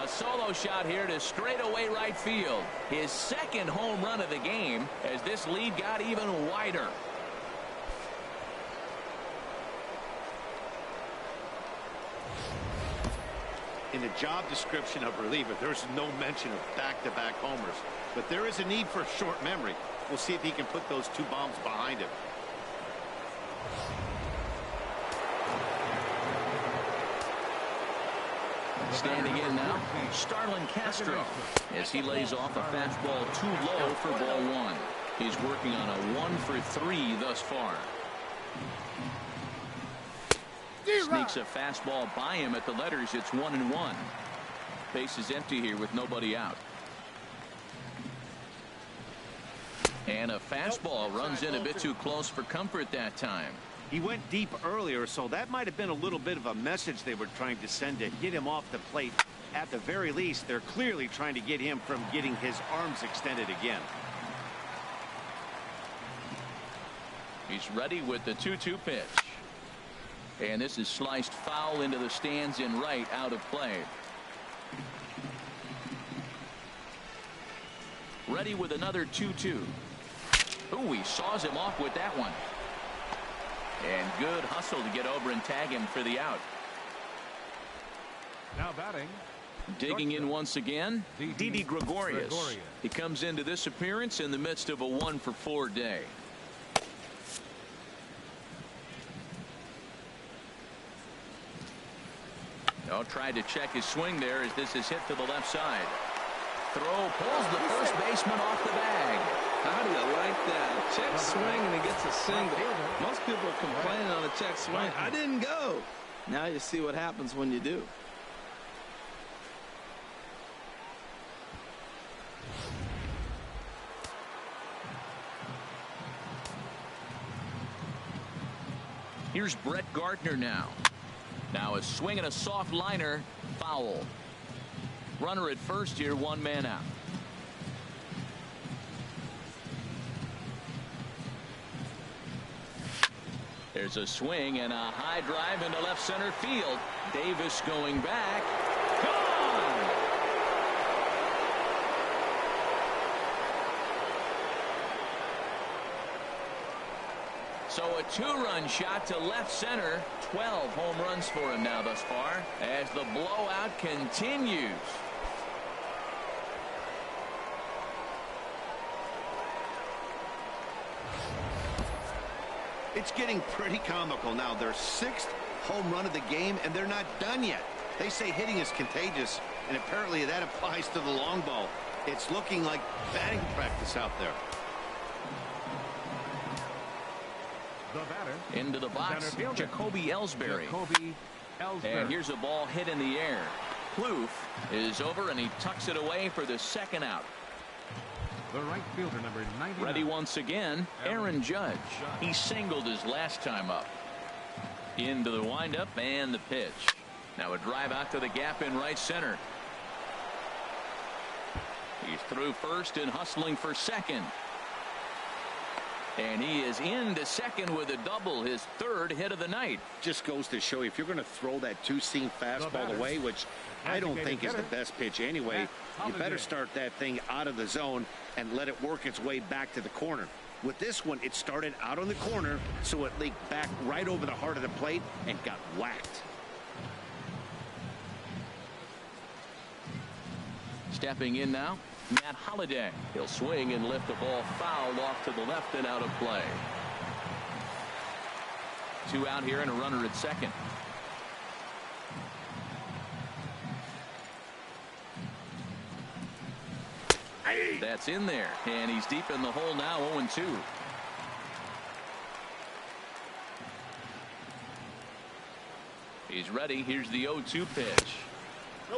Speaker 5: A solo shot here to straightaway right field. His second home run of the game as this lead got even wider.
Speaker 2: In the job description of reliever, there's no mention of back-to-back homers, but there is a need for short memory. We'll see if he can put those 2 bombs behind him.
Speaker 5: Standing in now, Starlin Castro, as he lays off a fastball too low for ball one. He's working on a 1 for 3 thus far. Sneaks a fastball by him at the letters. It's 1-1. Base is empty here with nobody out. And a fastball runs in a bit too close for comfort that time.
Speaker 2: He went deep earlier, so that might have been a little bit of a message they were trying to send to get him off the plate. At the very least, they're clearly trying to get him from getting his arms extended again.
Speaker 5: He's ready with the 2-2 pitch. And this is sliced foul into the stands in right, out of play. Ready with another 2-2. Ooh, he saws him off with that one. And good hustle to get over and tag him for the out.
Speaker 4: Now batting.
Speaker 5: Digging in once again, Didi Gregorius. He comes into this appearance in the midst of a 1 for 4 day. Oh, tried to check his swing there as this is hit to the left side. Throw pulls the first baseman off the bag.
Speaker 3: How do you like that? A check swing and he gets a single. Most people are complaining on a check swing. I didn't go. Now you see what happens when you do.
Speaker 5: Here's Brett Gardner now. Now a swing and a soft liner, foul. Runner at first here, 1 man out. There's a swing and a high drive into left center field. Davis going back. Gone! So a 2-run shot to left center. 12 home runs for him now thus far as the blowout continues.
Speaker 2: It's getting pretty comical now. Their 6th home run of the game, and they're not done yet. They say hitting is contagious, and apparently that applies to the long ball. It's looking like batting practice out there.
Speaker 4: The batter.
Speaker 5: Into the box, Jacoby Ellsbury. And here's a ball hit in the air. Plouffe is over, and he tucks it away for the 2nd out.
Speaker 4: The right fielder, number 99.
Speaker 5: Ready once again, Aaron Judge. He singled his last time up. Into the windup and the pitch. Now a drive out to the gap in right center. He's through first and hustling for second. And he is into second with a double, his 3rd hit of the night.
Speaker 2: Just goes to show you, if you're going to throw that 2-seam fastball away, which I don't think is the best pitch anyway, you better start that thing out of the zone and let it work its way back to the corner. With this one, it started out on the corner, so it leaked back right over the heart of the plate and got whacked.
Speaker 5: Stepping in now, Matt Holliday. He'll swing and lift the ball foul off to the left and out of play. 2 out here and a runner at second. That's in there, and he's deep in the hole now, 0-2. He's ready. Here's the 0-2 pitch.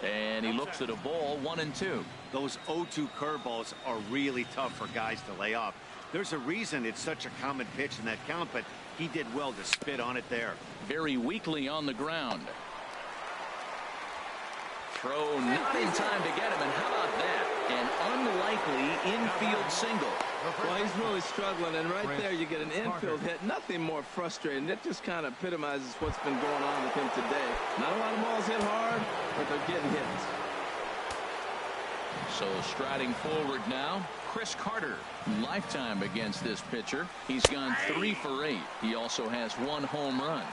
Speaker 5: And he looks at a ball, 1-2.
Speaker 2: Those 0-2 curveballs are really tough for guys to lay off. There's a reason it's such a common pitch in that count, but he did well to spit on it there.
Speaker 5: Very weakly on the ground. Throw not in time to get him, and how about that? An unlikely infield single.
Speaker 3: Well, he's really struggling, and right there you get an infield hit. Nothing more frustrating. That just kind of epitomizes what's been going on with him today. Not a lot of balls hit hard, but they're getting hits.
Speaker 5: So striding forward now, Chris Carter. Lifetime against this pitcher. He's gone 3 for 8. He also has 1 home run.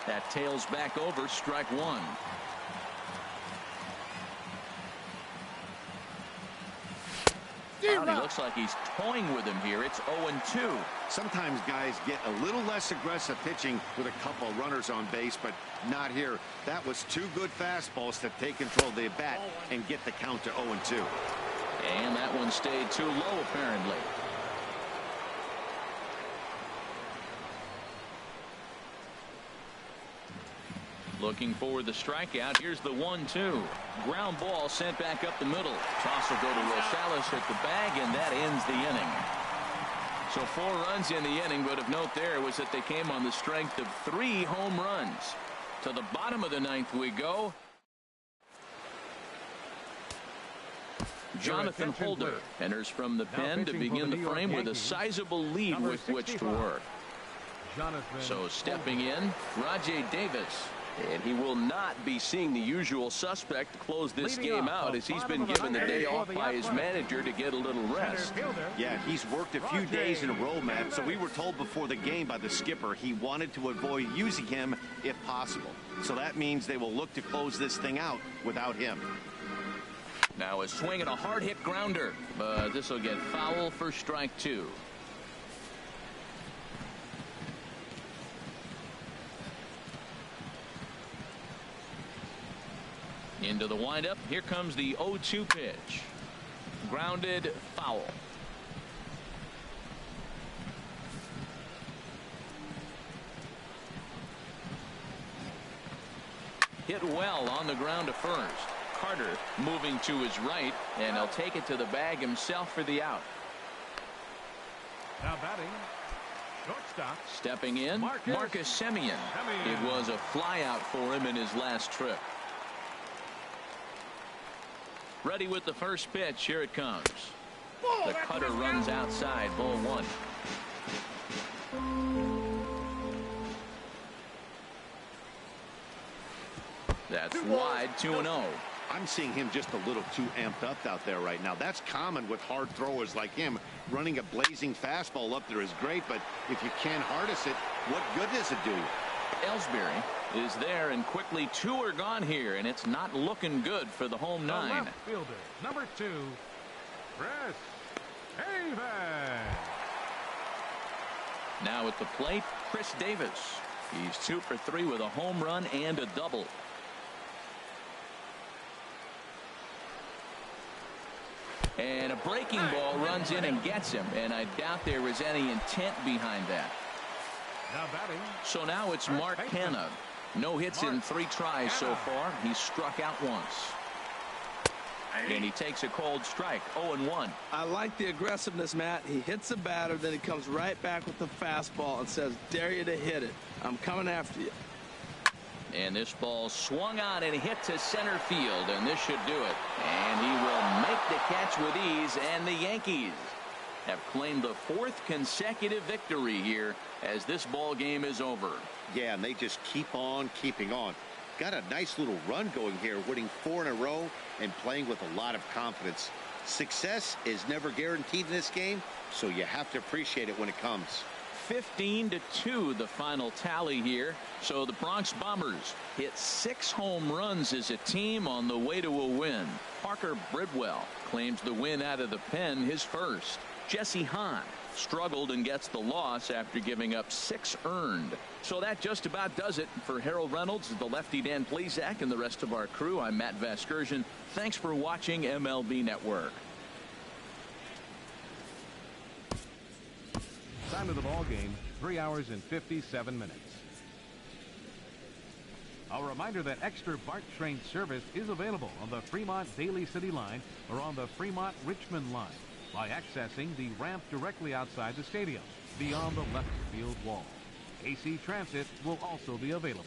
Speaker 5: That tails back over, strike 1.
Speaker 1: Well, he looks like he's toying with him here. It's 0-2.
Speaker 2: Sometimes guys get a little less aggressive pitching with a couple runners on base, but not here. That was two good fastballs to take control of the bat and get the count to 0-2.
Speaker 1: And that one stayed too low, apparently. Looking for the strikeout. Here's the 1-2. Ground ball sent back up the middle. Toss will go to Rosales at the bag, and that ends the inning. So 4 runs in the inning, but of note there was that they came on the strength of 3 home runs. To the bottom of the 9th we go. Jonathan Holder enters from the pen to begin the frame with a sizable lead with which to work. So stepping in, Rajay Davis.
Speaker 5: And he will not be seeing the usual suspect to close this game out, as he's been given the day off by his manager to get a little rest.
Speaker 2: Yeah, he's worked a few days in a row, Matt, so we were told before the game by the skipper he wanted to avoid using him if possible. So that means they will look to close this thing out without him.
Speaker 1: Now a swing and a hard hit grounder, but this will get foul for strike 2. Into the windup. Here comes the 0-2 pitch. Grounded, foul. Hit well on the ground to first. Carter moving to his right, and he'll take it to the bag himself for the out.
Speaker 4: Now batting, shortstop.
Speaker 1: Stepping in, Marcus Semien. It was a fly out for him in his last trip. Ready with the first pitch. Here it comes. The cutter runs outside. Ball 1. That's wide. 2-0.
Speaker 2: I'm seeing him just a little too amped up out there right now. That's common with hard throwers like him. Running a blazing fastball up there is great, but if you can't harness it, what good does it do you?
Speaker 1: Ellsbury is there, and quickly 2 are gone here, and it's not looking good for the home 9.
Speaker 4: The left fielder, number 2, Chris Davis.
Speaker 1: Now at the plate, Chris Davis. He's 2 for 3 with a home run and a double. And a breaking ball runs in and gets him, and I doubt there was any intent behind that.
Speaker 4: Now batting.
Speaker 1: So now it's Mark Canha. No hits in 3 tries so far. He's struck out once. And he takes a cold strike. 0-1.
Speaker 3: I like the aggressiveness, Matt. He hits the batter, then he comes right back with the fastball and says, dare you to hit it. I'm coming after you.
Speaker 1: And this ball swung on and hit to center field, and this should do it. And he will make the catch with ease, and the Yankees have claimed the 4th consecutive victory here as this ball game is over.
Speaker 2: Yeah, and they just keep on keeping on. Got a nice little run going here, winning 4 in a row and playing with a lot of confidence. Success is never guaranteed in this game, so you have to appreciate it when it comes.
Speaker 1: 15-2 the final tally here. So the Bronx Bombers hit 6 home runs as a team on the way to a win. Parker Bridwell claims the win out of the pen, his first. Jesse Hahn struggled and gets the loss after giving up 6 earned. So that just about does it. For Harold Reynolds, the lefty Dan Plesac, and the rest of our crew, I'm Matt Vasgersian. Thanks for watching MLB Network.
Speaker 4: Time of the ball game, 3 hours and 57 minutes. A reminder that extra BART train service is available on the Fremont Daly City line or on the Fremont Richmond line by accessing the ramp directly outside the stadium beyond the left field wall. AC Transit will also be available.